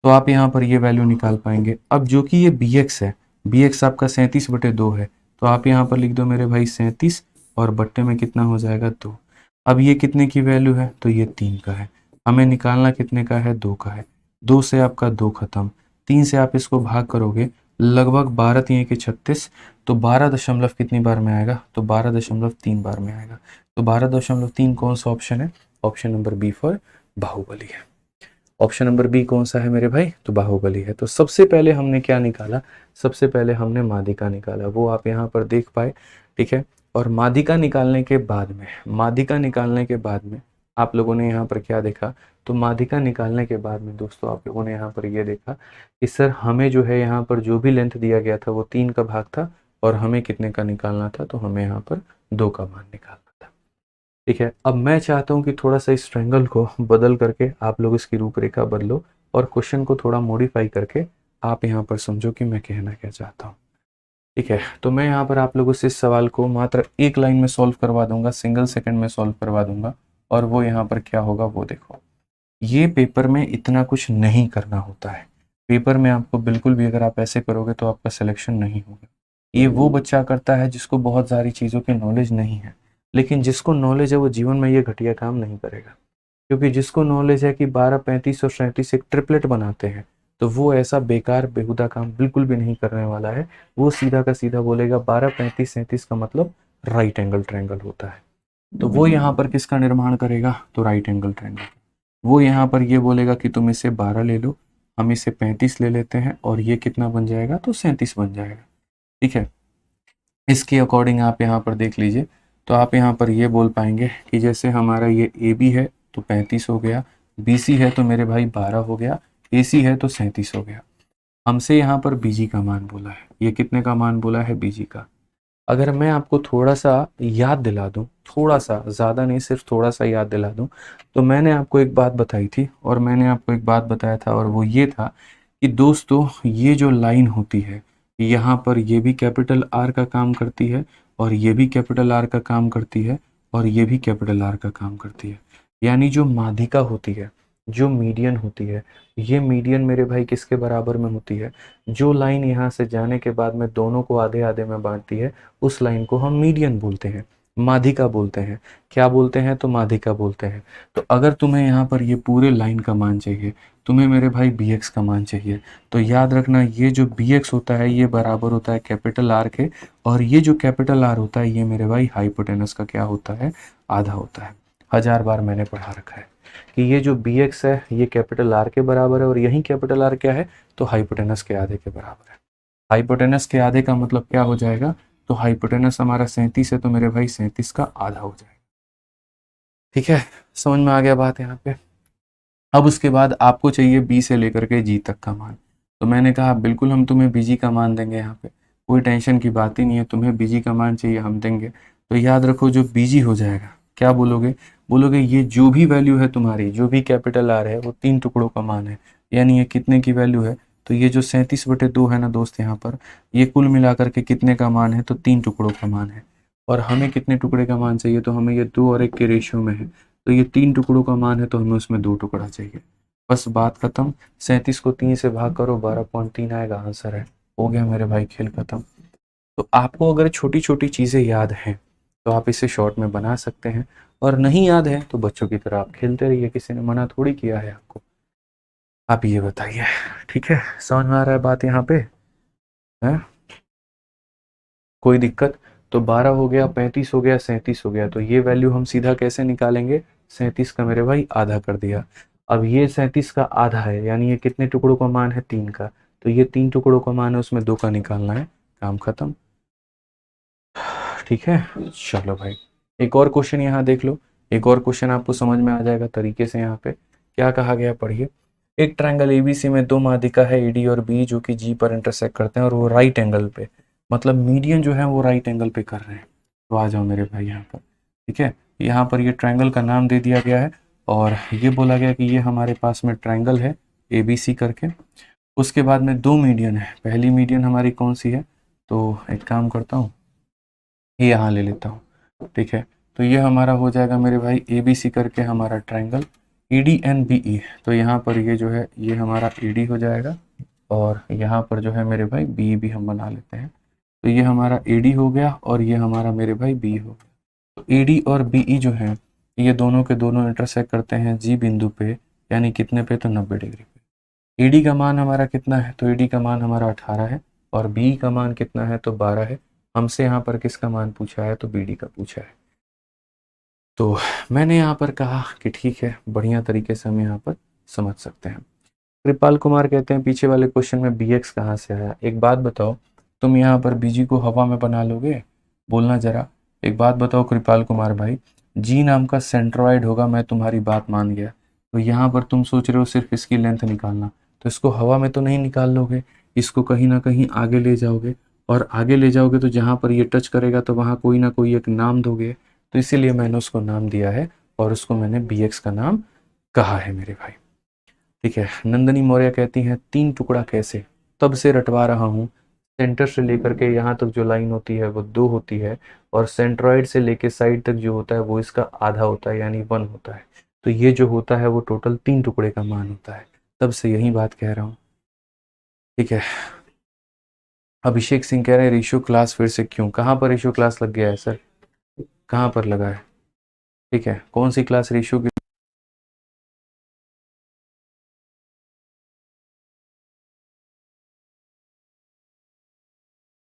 तो आप यहाँ पर ये वैल्यू निकाल पाएंगे। अब जो कि ये बी एक्स है, बी एक्स आपका 37/2 है, तो आप यहाँ पर लिख दो मेरे भाई 37, और बट्टे में कितना हो जाएगा 2। अब ये कितने की वैल्यू है, तो ये 3 का है। हमें निकालना कितने का है, 2 का है। 2 से आपका 2 खत्म, 3 से आप इसको भाग करोगे लगभग 12 3 के 36, तो 12 दशमलव कितनी बार में आएगा, तो 12.3 बार में आएगा। तो 12.3 कौन सा ऑप्शन है, option number B for Baahubali है। ऑप्शन नंबर बी कौन सा है मेरे भाई, तो बाहुबली है। तो सबसे पहले हमने क्या निकाला, सबसे पहले हमने माध्यिका निकाला, वो आप यहाँ पर देख पाए। ठीक है, और माध्यिका निकालने के बाद में, माध्यिका निकालने के बाद में आप लोगों ने यहाँ पर क्या देखा, तो माध्यिका निकालने के बाद में दोस्तों आप लोगों ने यहाँ पर ये देखा कि सर हमें जो है यहाँ पर जो भी लेंथ दिया गया था वो 3 का भाग था, और हमें कितने का निकालना था, तो हमें यहाँ पर 2 का मान निकालना था। ठीक है, अब मैं चाहता हूँ कि थोड़ा सा इस ट्रायंगल को बदल करके आप लोग इसकी रूपरेखा बदलो और क्वेश्चन को थोड़ा मॉडिफाई करके आप यहाँ पर समझो कि मैं कहना क्या चाहता हूँ। ठीक है, तो मैं यहाँ पर आप लोगों से इस सवाल को मात्र एक लाइन में सॉल्व करवा दूंगा, सिंगल सेकंड में सॉल्व करवा दूंगा। और वो यहाँ पर क्या होगा वो देखो। ये पेपर में इतना कुछ नहीं करना होता है। पेपर में आपको बिल्कुल भी अगर आप ऐसे करोगे तो आपका सिलेक्शन नहीं होगा। ये वो बच्चा करता है जिसको बहुत सारी चीज़ों की नॉलेज नहीं है, लेकिन जिसको नॉलेज है वो जीवन में ये घटिया काम नहीं करेगा। क्योंकि जिसको नॉलेज है कि 12, 35 और 37 एक ट्रिपलेट बनाते हैं, तो वो ऐसा बेकार बेहुदा काम बिल्कुल भी नहीं करने वाला है। वो सीधा का सीधा बोलेगा 12, 35, 37 का मतलब राइट एंगल ट्रायंगल होता है। तो वो यहाँ पर किसका निर्माण करेगा, तो राइट एंगल ट्रायंगल। वो यहाँ पर ये बोलेगा कि तुम इसे 12 ले लो, हम इसे 35 ले लेते हैं, और ये कितना बन जाएगा, तो 37 बन जाएगा। ठीक है, इसके अकॉर्डिंग आप यहाँ पर देख लीजिए, तो आप यहाँ पर ये बोल पाएंगे कि जैसे हमारा ये ए बी है तो 35 हो गया, बी सी है तो मेरे भाई 12 हो गया, ए सी है तो 37 हो गया। हमसे यहाँ पर बी जी का मान बोला है, ये कितने का मान बोला है, बी जी का। अगर मैं आपको थोड़ा सा याद दिला दूं, थोड़ा सा, ज़्यादा नहीं, सिर्फ थोड़ा सा याद दिला दूं, तो मैंने आपको एक बात बताई थी, और मैंने आपको एक बात बताया था, और वो ये था कि दोस्तों ये जो लाइन होती है, यहाँ पर ये भी कैपिटल आर का काम करती है, और ये भी कैपिटल आर का काम करती है, और ये भी कैपिटल आर का काम करती है। यानी जो माध्यिका होती है, जो मीडियन होती है, ये मीडियन मेरे भाई किसके बराबर में होती है, जो लाइन यहाँ से जाने के बाद में दोनों को आधे आधे में बांटती है, उस लाइन को हम मीडियन बोलते हैं, माध्यिका बोलते हैं। क्या बोलते हैं, तो माध्यिका बोलते हैं। तो अगर तुम्हें यहाँ पर ये पूरे लाइन का मान चाहिए, तुम्हें मेरे भाई बी एक्स का मान चाहिए, तो याद रखना ये जो बी एक्स होता है ये बराबर होता है कैपिटल आर के, और ये जो कैपिटल आर होता है ये मेरे भाई हाइपोटेनस का क्या होता है, आधा होता है। 1000 बार मैंने पढ़ा रखा है कि ये जो बी एक्स है ये कैपिटल आर के बराबर है, और यही कैपिटल आर क्या है, तो हाइपोटेनस के आधे के बराबर है। हाइपोटेनस के आधे का मतलब क्या हो जाएगा, तो हाइपोटेनस हमारा 37 है, तो मेरे भाई 37 का आधा हो जाएगा। ठीक है, समझ में आ गया बात यहाँ पे। अब उसके बाद आपको चाहिए बी से लेकर के जी तक का मान, तो मैंने कहा बिल्कुल हम तुम्हें बीजी का मान देंगे, यहाँ पे कोई टेंशन की बात ही नहीं है, तुम्हें बीजी का मान चाहिए हम देंगे। तो याद रखो जो बीजी हो जाएगा, क्या बोलोगे, बोलोगे ये जो भी वैल्यू है तुम्हारी, जो भी कैपिटल आर है वो 3 टुकड़ों का मान है। यानी ये कितने की वैल्यू है, तो ये जो 37/2 है ना दोस्त, यहाँ पर ये कुल मिलाकर के कितने का मान है, तो 3 टुकड़ों का मान है। और हमें कितने टुकड़े का मान चाहिए, तो हमें ये 2 और 1 के रेशियो में है, तो ये 3 टुकड़ों का मान है, तो हमें उसमें 2 टुकड़ा चाहिए। बस बात खत्म। 37 को 3 से भाग करो, 12.3 आएगा, आंसर है। हो गया मेरे भाई, खेल खत्म। तो आपको अगर छोटी छोटी चीज़ें याद हैं तो आप इसे शॉर्ट में बना सकते हैं, और नहीं याद है तो बच्चों की तरह आप खेलते रहिए, किसी ने मना थोड़ी किया है आपको। आप ये बताइए, ठीक है, समझ में आ रहा है बात यहाँ पे है, कोई दिक्कत। तो 12 हो गया, 35 हो गया, 37 हो गया, तो ये वैल्यू हम सीधा कैसे निकालेंगे, 37 का मेरे भाई आधा कर दिया। अब ये 37 का आधा है, यानी ये कितने टुकड़ों का मान है, 3 का, तो ये 3 टुकड़ों का मान है, उसमें 2 का निकालना है, काम खत्म। ठीक है, चलो भाई एक और क्वेश्चन यहाँ देख लो, एक और क्वेश्चन आपको समझ में आ जाएगा तरीके से। यहाँ पे क्या कहा गया, पढ़िए। एक ट्रायंगल एबीसी में 2 माध्यिका है एडी और बी, जो कि जी पर इंटरसेक्ट करते हैं, और वो राइट एंगल पे, मतलब मीडियन जो है वो राइट एंगल पे कर रहे हैं। तो आ जाओ मेरे भाई यहाँ पर। ठीक है, यहाँ पर ये ट्रायंगल का नाम दे दिया गया है, और ये बोला गया कि ये हमारे पास में ट्रायंगल है ए बी सी करके। उसके बाद में 2 मीडियन है, पहली मीडियन हमारी कौन सी है, तो एक काम करता हूँ, ये यहाँ ले लेता हूँ। ठीक है, तो ये हमारा हो जाएगा मेरे भाई ए बी सी करके हमारा triangle E D N B E. तो यहाँ पर ये जो है ये हमारा ई डी हो जाएगा, और यहाँ पर जो है मेरे भाई बी भी हम बना लेते हैं। तो ये हमारा ए डी हो गया, और ये हमारा मेरे भाई बी हो गया। तो ए डी और बी ई जो है ये दोनों के दोनों इंटरसेक्ट करते हैं जी बिंदु पे, यानी कितने पे, तो 90 डिग्री पे। ए डी का मान हमारा कितना है, तो ए डी का मान हमारा 18 है, और बी का मान कितना है, तो 12 है। हमसे यहाँ पर किसका मान पूछा है, तो बी डी का पूछा है। तो मैंने यहाँ पर कहा कि ठीक है, बढ़िया तरीके से हम यहाँ पर समझ सकते हैं। कृपाल कुमार कहते हैं पीछे वाले क्वेश्चन में बी एक्स कहाँ से आया, एक बात बताओ, तुम यहाँ पर बीजी को हवा में बना लोगे, बोलना जरा, एक बात बताओ कृपाल कुमार भाई। जी नाम का सेंट्रॉइड होगा, मैं तुम्हारी बात मान गया, तो यहाँ पर तुम सोच रहे हो सिर्फ इसकी लेंथ निकालना, तो इसको हवा में तो नहीं निकाल लोगे, इसको कहीं ना कहीं आगे ले जाओगे, और आगे ले जाओगे तो जहाँ पर ये टच करेगा तो वहाँ कोई ना कोई एक नाम दोगे, तो इसीलिए मैंने उसको नाम दिया है और उसको मैंने bx का नाम कहा है मेरे भाई। ठीक है। नंदनी मौर्य कहती हैं 3 टुकड़ा कैसे, तब से रटवा रहा हूँ, सेंटर से लेकर के यहाँ तक जो लाइन होती है वो 2 होती है, और सेंट्रॉइड से लेके साइड तक जो होता है वो इसका आधा होता है, यानी 1 होता है। तो ये जो होता है वो टोटल 3 टुकड़े का मान होता है, तब से यही बात कह रहा हूँ। ठीक है। अभिषेक सिंह कह रहे हैं रेशियो क्लास फिर से क्यों, कहाँ पर रेशियो क्लास लग गया है सर, कहाँ पर लगा है? ठीक है, कौन सी क्लास रेशियो की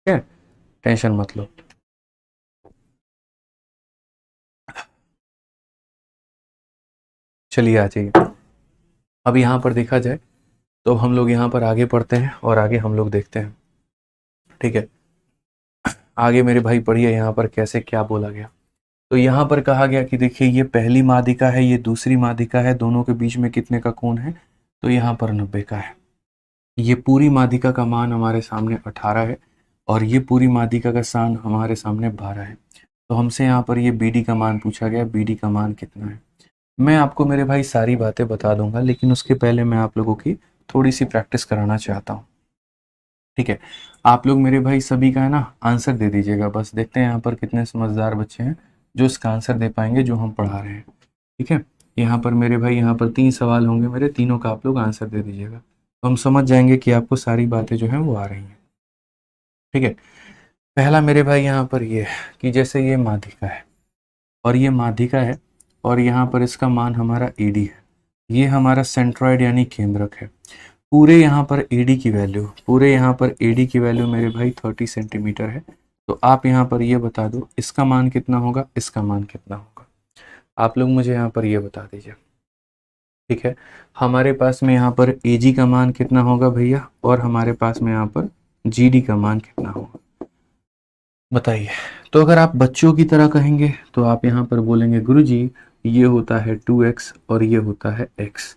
है? टेंशन मत लो। चलिए आ जाइए। अब यहाँ पर देखा जाए तो हम लोग यहाँ पर आगे पढ़ते हैं और आगे हम लोग देखते हैं। ठीक है, आगे मेरे भाई पढ़िए यहाँ पर कैसे क्या बोला गया। तो यहाँ पर कहा गया कि देखिए ये पहली माध्यिका है, ये दूसरी माध्यिका है, दोनों के बीच में कितने का कोण है, तो यहाँ पर 90 का है। ये पूरी माध्यिका का मान हमारे सामने 18 है और ये पूरी माध्यिका का सान हमारे सामने 12 है। तो हमसे यहाँ पर ये BD का मान पूछा गया, BD का मान कितना है। मैं आपको मेरे भाई सारी बातें बता दूंगा, लेकिन उसके पहले मैं आप लोगों की थोड़ी सी प्रैक्टिस कराना चाहता हूँ। ठीक है, आप लोग मेरे भाई सभी का है ना आंसर दे दीजिएगा, बस देखते हैं यहाँ पर कितने समझदार बच्चे हैं जो इसका आंसर दे पाएंगे जो हम पढ़ा रहे हैं। ठीक है, यहाँ पर मेरे भाई यहाँ पर 3 सवाल होंगे मेरे, तीनों का आप लोग आंसर दे दीजिएगा, तो हम समझ जाएंगे कि आपको सारी बातें जो हैं वो आ रही हैं। ठीक है, पहला मेरे भाई यहाँ पर ये है कि जैसे ये माध्यिका है और ये माध्यिका है और यहाँ पर इसका मान हमारा ED है, ये हमारा सेंट्रॉइड यानी केंद्रक है। पूरे यहाँ पर AD की वैल्यू, पूरे यहाँ पर AD की वैल्यू मेरे भाई 30 सेंटीमीटर है। तो आप यहाँ पर ये बता दो इसका मान कितना होगा, इसका मान कितना होगा, आप लोग मुझे यहाँ पर ये बता दीजिए। ठीक है, हमारे पास में यहाँ पर AG का मान कितना होगा भैया, और हमारे पास में यहाँ पर GD का मान कितना होगा, बताइए। तो अगर आप बच्चों की तरह कहेंगे तो आप यहाँ पर बोलेंगे गुरुजी ये होता है 2x और ये होता है x,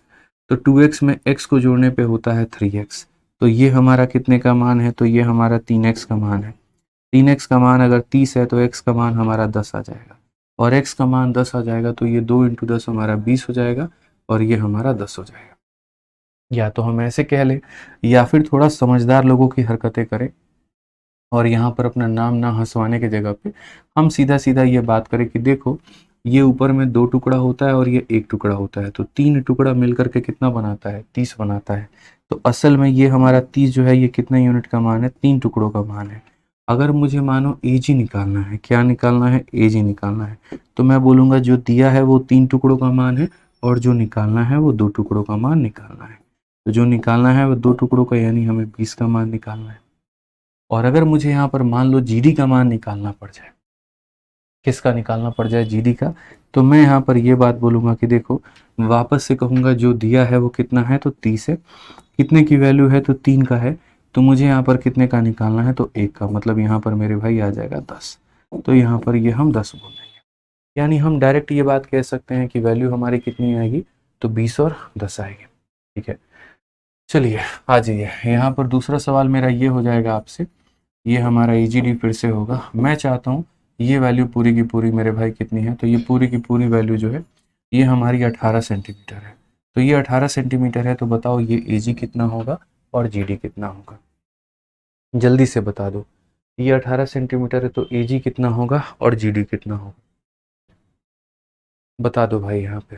तो 2x में x को जोड़ने पे होता है 3x, तो ये हमारा कितने का मान है, तो ये हमारा 3x का मान है। 3x का मान अगर 30 है तो x का मान हमारा 10 आ जाएगा, और x का मान 10 आ जाएगा तो ये 2 × 10 हमारा 20 हो जाएगा, और ये हमारा 10 हो जाएगा। या तो हम ऐसे कह लें या फिर थोड़ा समझदार लोगों की हरकतें करें और यहाँ पर अपना नाम ना हंसवाने की जगह पे हम सीधा सीधा ये बात करें कि देखो ये ऊपर में 2 टुकड़ा होता है और ये 1 टुकड़ा होता है, तो 3 टुकड़ा मिलकर के कितना बनाता है, 30 बनाता है। तो असल में ये हमारा 30 जो है ये कितने यूनिट का मान है, 3 टुकड़ों का मान है। अगर मुझे मानो AG निकालना है, क्या निकालना है, AG निकालना है, तो मैं बोलूँगा जो दिया है वो 3 टुकड़ों का मान है और जो निकालना है वो 2 टुकड़ों का मान निकालना है। तो जो निकालना है वो 2 टुकड़ों का, यानी हमें 20 का मान निकालना है। और अगर मुझे यहाँ पर मान लो GD का मान निकालना पड़ जाए, किसका निकालना पड़ जाए, GD का, तो मैं यहाँ पर ये बात बोलूँगा कि देखो वापस से कहूँगा जो दिया है वो कितना है, तो 30 है, कितने की वैल्यू है, तो 3 का है, तो मुझे यहाँ पर कितने का निकालना है, तो 1 का, मतलब यहाँ पर मेरे भाई आ जाएगा 10, तो यहाँ पर ये हम 10 बोल देंगे। यानी हम डायरेक्ट ये बात कह सकते हैं कि वैल्यू हमारी कितनी आएगी, तो 20 और 10 आएगी। ठीक है, चलिए आ जाइए। यहाँ पर दूसरा सवाल मेरा ये हो जाएगा आपसे, ये हमारा EGD फिर से होगा। मैं चाहता हूँ ये वैल्यू पूरी की पूरी मेरे भाई कितनी है, तो ये पूरी की पूरी वैल्यू जो है ये हमारी 18 सेंटीमीटर है। तो ये 18 सेंटीमीटर है, तो बताओ ये AG कितना होगा और GD कितना होगा, जल्दी से बता दो। ये 18 सेंटीमीटर है तो AG कितना होगा और GD कितना होगा, बता दो भाई, यहाँ पे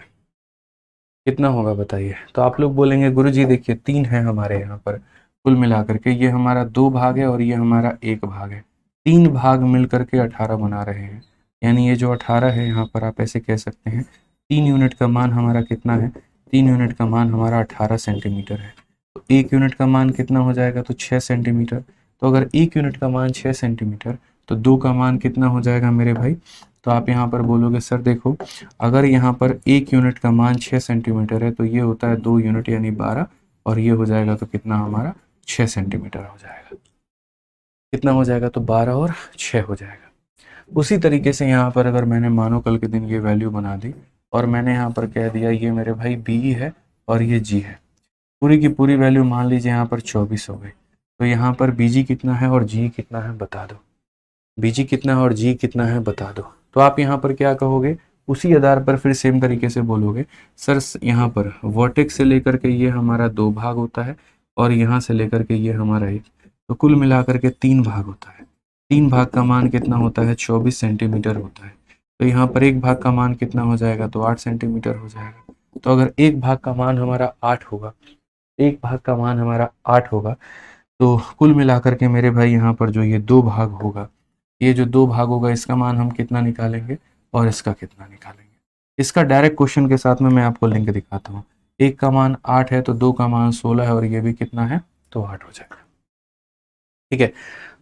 कितना होगा बताइए। तो आप लोग बोलेंगे गुरुजी देखिए 3 है हमारे यहाँ पर, कुल मिलाकर के ये हमारा 2 भाग है और ये हमारा 1 भाग है, 3 भाग मिल करके 18 बना रहे हैं। यानी ये जो 18 है यहाँ पर आप ऐसे कह सकते हैं 3 यूनिट का मान हमारा कितना है, 3 यूनिट का मान हमारा 18 सेंटीमीटर है। तो 1 यूनिट का मान कितना हो जाएगा, तो 6 सेंटीमीटर। तो अगर 1 यूनिट का मान 6 सेंटीमीटर तो 2 का मान कितना हो जाएगा मेरे भाई, तो आप यहाँ पर बोलोगे सर देखो अगर यहाँ पर 1 यूनिट का मान 6 सेंटीमीटर है तो ये होता है 2 यूनिट यानी 12, और ये हो जाएगा तो कितना हमारा 6 सेंटीमीटर हो जाएगा। कितना हो जाएगा, तो 12 और 6 हो जाएगा। उसी तरीके से यहाँ पर अगर मैंने मानो कल के दिन ये वैल्यू बना दी और मैंने यहाँ पर कह दिया ये मेरे भाई BE है और ये G है, पूरी की पूरी वैल्यू मान लीजिए यहाँ पर 24 हो गई, तो यहाँ पर BG कितना है और G कितना है बता दो। BG कितना है और G कितना है बता दो। तो आप यहाँ पर क्या कहोगे, उसी आधार पर फिर सेम तरीके से बोलोगे सर यहाँ पर वर्टेक्स से लेकर के ये हमारा 2 भाग होता है और यहाँ से लेकर के ये हमारा 1, तो कुल मिलाकर के 3 भाग होता है। 3 भाग का मान कितना होता है, 24 सेंटीमीटर होता है। तो यहाँ पर 1 भाग का मान कितना हो जाएगा, तो 8 सेंटीमीटर हो जाएगा। तो अगर 1 भाग का मान हमारा 8 होगा, 1 भाग का मान हमारा 8 होगा, तो कुल मिलाकर के मेरे भाई यहाँ पर जो ये 2 भाग होगा, ये जो 2 भाग होगा इसका मान हम कितना निकालेंगे और इसका कितना निकालेंगे। इसका डायरेक्ट क्वेश्चन के साथ में मैं आपको लिंक दिखाता हूँ। 1 का मान 8 है तो 2 का मान 16 है और ये भी कितना है, तो 8 हो जाएगा। ठीक है,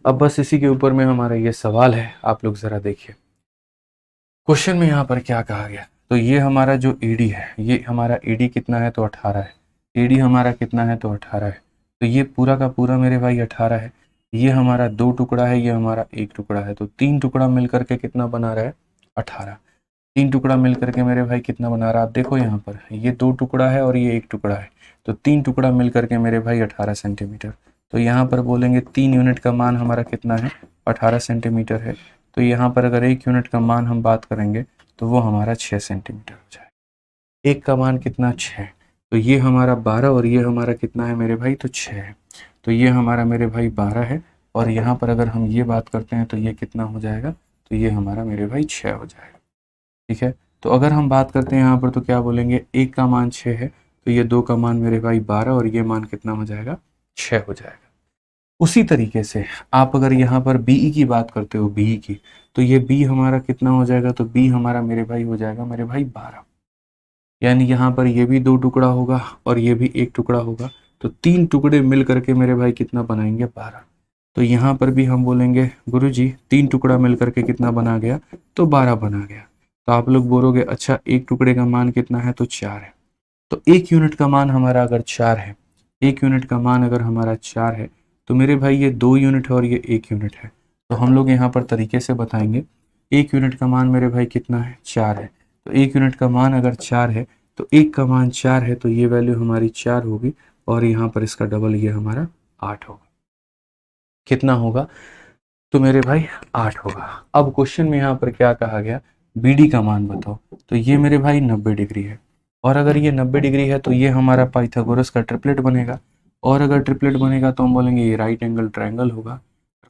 अब बस इसी के ऊपर में हमारा ये सवाल है, आप लोग जरा देखिए क्वेश्चन में यहाँ पर क्या कहा गया। तो ये हमारा जो ED है, ये हमारा ED कितना है, तो 18 है। ED हमारा कितना है, तो 18 है। तो ये पूरा का पूरा मेरे भाई 18 है। ये हमारा 2 टुकड़ा है, ये हमारा 1 टुकड़ा है, तो 3 टुकड़ा मिलकर के कितना बना रहा है, 18। 3 टुकड़ा मिलकर के मेरे भाई कितना बना रहा है, आप देखो यहाँ पर ये 2 टुकड़ा है और ये 1 टुकड़ा है, तो 3 टुकड़ा मिलकर के मेरे भाई 18 सेंटीमीटर। तो यहाँ पर बोलेंगे 3 यूनिट का मान हमारा कितना है, 18 सेंटीमीटर है। तो यहाँ पर अगर 1 यूनिट का मान हम बात करेंगे तो वो हमारा 6 सेंटीमीटर हो जाएगा। 1 का मान कितना, 6, तो ये हमारा 12 और ये हमारा कितना है मेरे भाई, तो 6 है। तो ये हमारा मेरे भाई 12 है और यहाँ पर अगर हम ये बात करते हैं तो ये कितना हो जाएगा, तो ये हमारा मेरे भाई 6 हो जाएगा। ठीक है, तो अगर हम बात करते हैं यहाँ पर तो क्या बोलेंगे, 1 का मान 6 है तो ये 2 का मान मेरे भाई 12 और ये मान कितना हो जाएगा, 6 हो जाएगा। उसी तरीके से आप अगर यहाँ पर BE की बात करते हो, BE की, तो ये B हमारा कितना हो जाएगा, तो B हमारा मेरे भाई हो जाएगा मेरे भाई 12। यानी यहाँ पर ये भी 2 टुकड़ा होगा और ये भी 1 टुकड़ा होगा, तो 3 टुकड़े मिल करके मेरे भाई कितना बनाएंगे, 12। तो यहाँ पर भी हम बोलेंगे गुरुजी 3 टुकड़ा मिल करके कितना बना गया, तो 12 बना गया। तो आप लोग बोलोगे अच्छा 1 टुकड़े का मान कितना है, तो 4 है। तो 1 यूनिट का मान हमारा अगर 4 है, 1 यूनिट का मान अगर हमारा 4 है, तो मेरे भाई ये 2 यूनिट है और ये 1 यूनिट है। तो हम लोग यहाँ पर तरीके से बताएंगे, 1 यूनिट का मान मेरे भाई कितना है, 4 है। तो 1 यूनिट का मान अगर 4 है तो 1 का मान 4 है, तो ये वैल्यू हमारी 4 होगी और यहाँ पर इसका डबल ये हमारा 8 होगा। कितना होगा, तो मेरे भाई 8 होगा। अब क्वेश्चन में यहाँ पर क्या कहा गया, BD का मान बताओ। तो ये मेरे भाई 90 डिग्री है और अगर ये 90 डिग्री है तो ये हमारा पाइथागोरस का ट्रिपलेट बनेगा। और अगर ट्रिपलेट बनेगा तो हम बोलेंगे ये राइट एंगल ट्रायंगल होगा।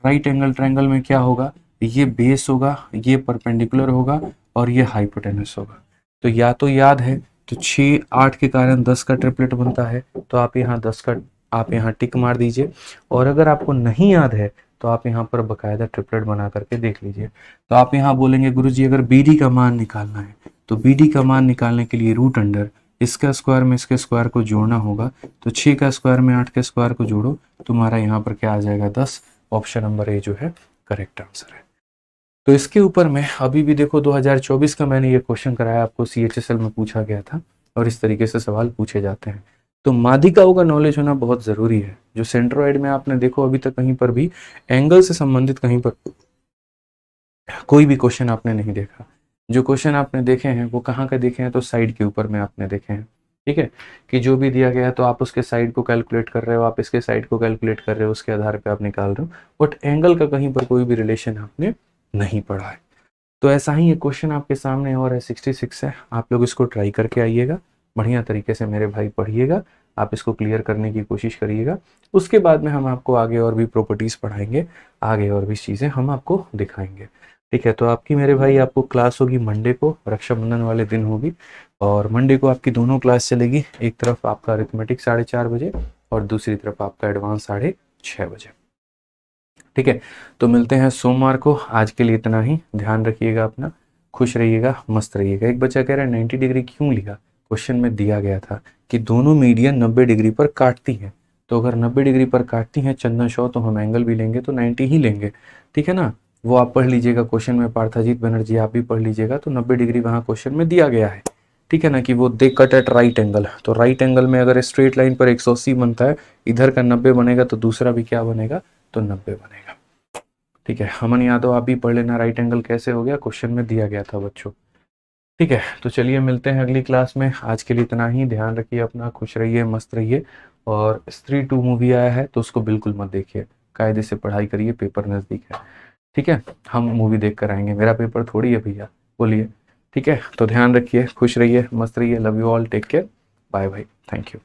राइट एंगल ट्रायंगल में क्या होगा, ये बेस होगा, ये परपेंडिकुलर होगा और ये हाइपोटेनस होगा। तो या तो याद है तो 6 8 के कारण 10 का ट्रिपलेट बनता है, तो आप यहाँ 10 का आप यहाँ टिक मार दीजिए। और अगर आपको नहीं याद है तो आप यहाँ पर बकायदा ट्रिपलेट बना करके देख लीजिए। तो आप यहाँ बोलेंगे गुरुजी अगर BD का मान निकालना है तो BD का मान निकालने के लिए रूट अंडर इसका स्क्वायर में इसके स्क्वायर को जोड़ना होगा। तो 6 का स्क्वायर में 8 के स्क्वायर को जोड़ो, तुम्हारा यहाँ पर क्या आ जाएगा, 10। ऑप्शन नंबर ए जो है करेक्ट आंसर है। तो इसके ऊपर में अभी भी देखो 2024 का मैंने ये क्वेश्चन कराया आपको, CHSL में पूछा गया था और इस तरीके से सवाल पूछे जाते हैं। तो माध्यिकाओं का नॉलेज होना बहुत ज़रूरी है। जो सेंट्रोइड में आपने देखो अभी तक कहीं पर भी एंगल से संबंधित कहीं पर कोई भी क्वेश्चन आपने नहीं देखा। जो क्वेश्चन आपने देखे हैं वो कहाँ का देखे हैं, तो साइड के ऊपर में आपने देखे हैं। ठीक है, कि जो भी दिया गया है तो आप उसके साइड को कैलकुलेट कर रहे हो, आप इसके साइड को कैलकुलेट कर रहे हो, उसके आधार पे आप निकाल रहे हो, बट एंगल का कहीं पर कोई भी रिलेशन आपने नहीं पढ़ा है। तो ऐसा ही एक क्वेश्चन आपके सामने और है 66 है, आप लोग इसको ट्राई करके आइएगा, बढ़िया तरीके से मेरे भाई पढ़िएगा, आप इसको क्लियर करने की कोशिश करिएगा। उसके बाद में हम आपको आगे और भी प्रॉपर्टीज़ पढ़ाएंगे, आगे और भी चीज़ें हम आपको दिखाएंगे। ठीक है, तो आपकी मेरे भाई आपको क्लास होगी मंडे को, रक्षाबंधन वाले दिन होगी, और मंडे को आपकी दोनों क्लास चलेगी। एक तरफ आपका अरिथमेटिक 4:30 बजे और दूसरी तरफ आपका एडवांस 6:30 बजे। ठीक है, तो मिलते हैं सोमवार को। आज के लिए इतना ही, ध्यान रखिएगा अपना, खुश रहिएगा, मस्त रहिएगा। एक बच्चा कह रहा है 90 डिग्री क्यों लिखा, क्वेश्चन में दिया गया था कि दोनों मीडियन 90 डिग्री पर काटती हैं। तो अगर 90 डिग्री पर काटती हैं चंदन शॉ, तो हम एंगल भी लेंगे तो 90 ही लेंगे। ठीक है ना, वो आप पढ़ लीजिएगा क्वेश्चन में, पार्थाजीत बनर्जी आप भी पढ़ लीजिएगा। तो 90 डिग्री वहाँ क्वेश्चन में दिया गया है। ठीक है ना, कि वो दे कट एट राइट एंगल। तो राइट एंगल में अगर स्ट्रेट लाइन पर 180 बनता है, इधर का 90 बनेगा तो दूसरा भी क्या बनेगा, तो 90 बनेगा। ठीक है, अमन यादव आप भी पढ़ लेना राइट एंगल कैसे हो गया, क्वेश्चन में दिया गया था बच्चों। ठीक है, तो चलिए मिलते हैं अगली क्लास में। आज के लिए इतना ही, ध्यान रखिए अपना, खुश रहिए, मस्त रहिए। और स्त्री 2 मूवी आया है तो उसको बिल्कुल मत देखिए, कायदे से पढ़ाई करिए, पेपर नज़दीक है। ठीक है, हम मूवी देख कर आएंगे, मेरा पेपर थोड़ी है भैया, बोलिए। ठीक है, तो ध्यान रखिए, खुश रहिए, मस्त रहिए, love you all, take care, bye bye, thank you.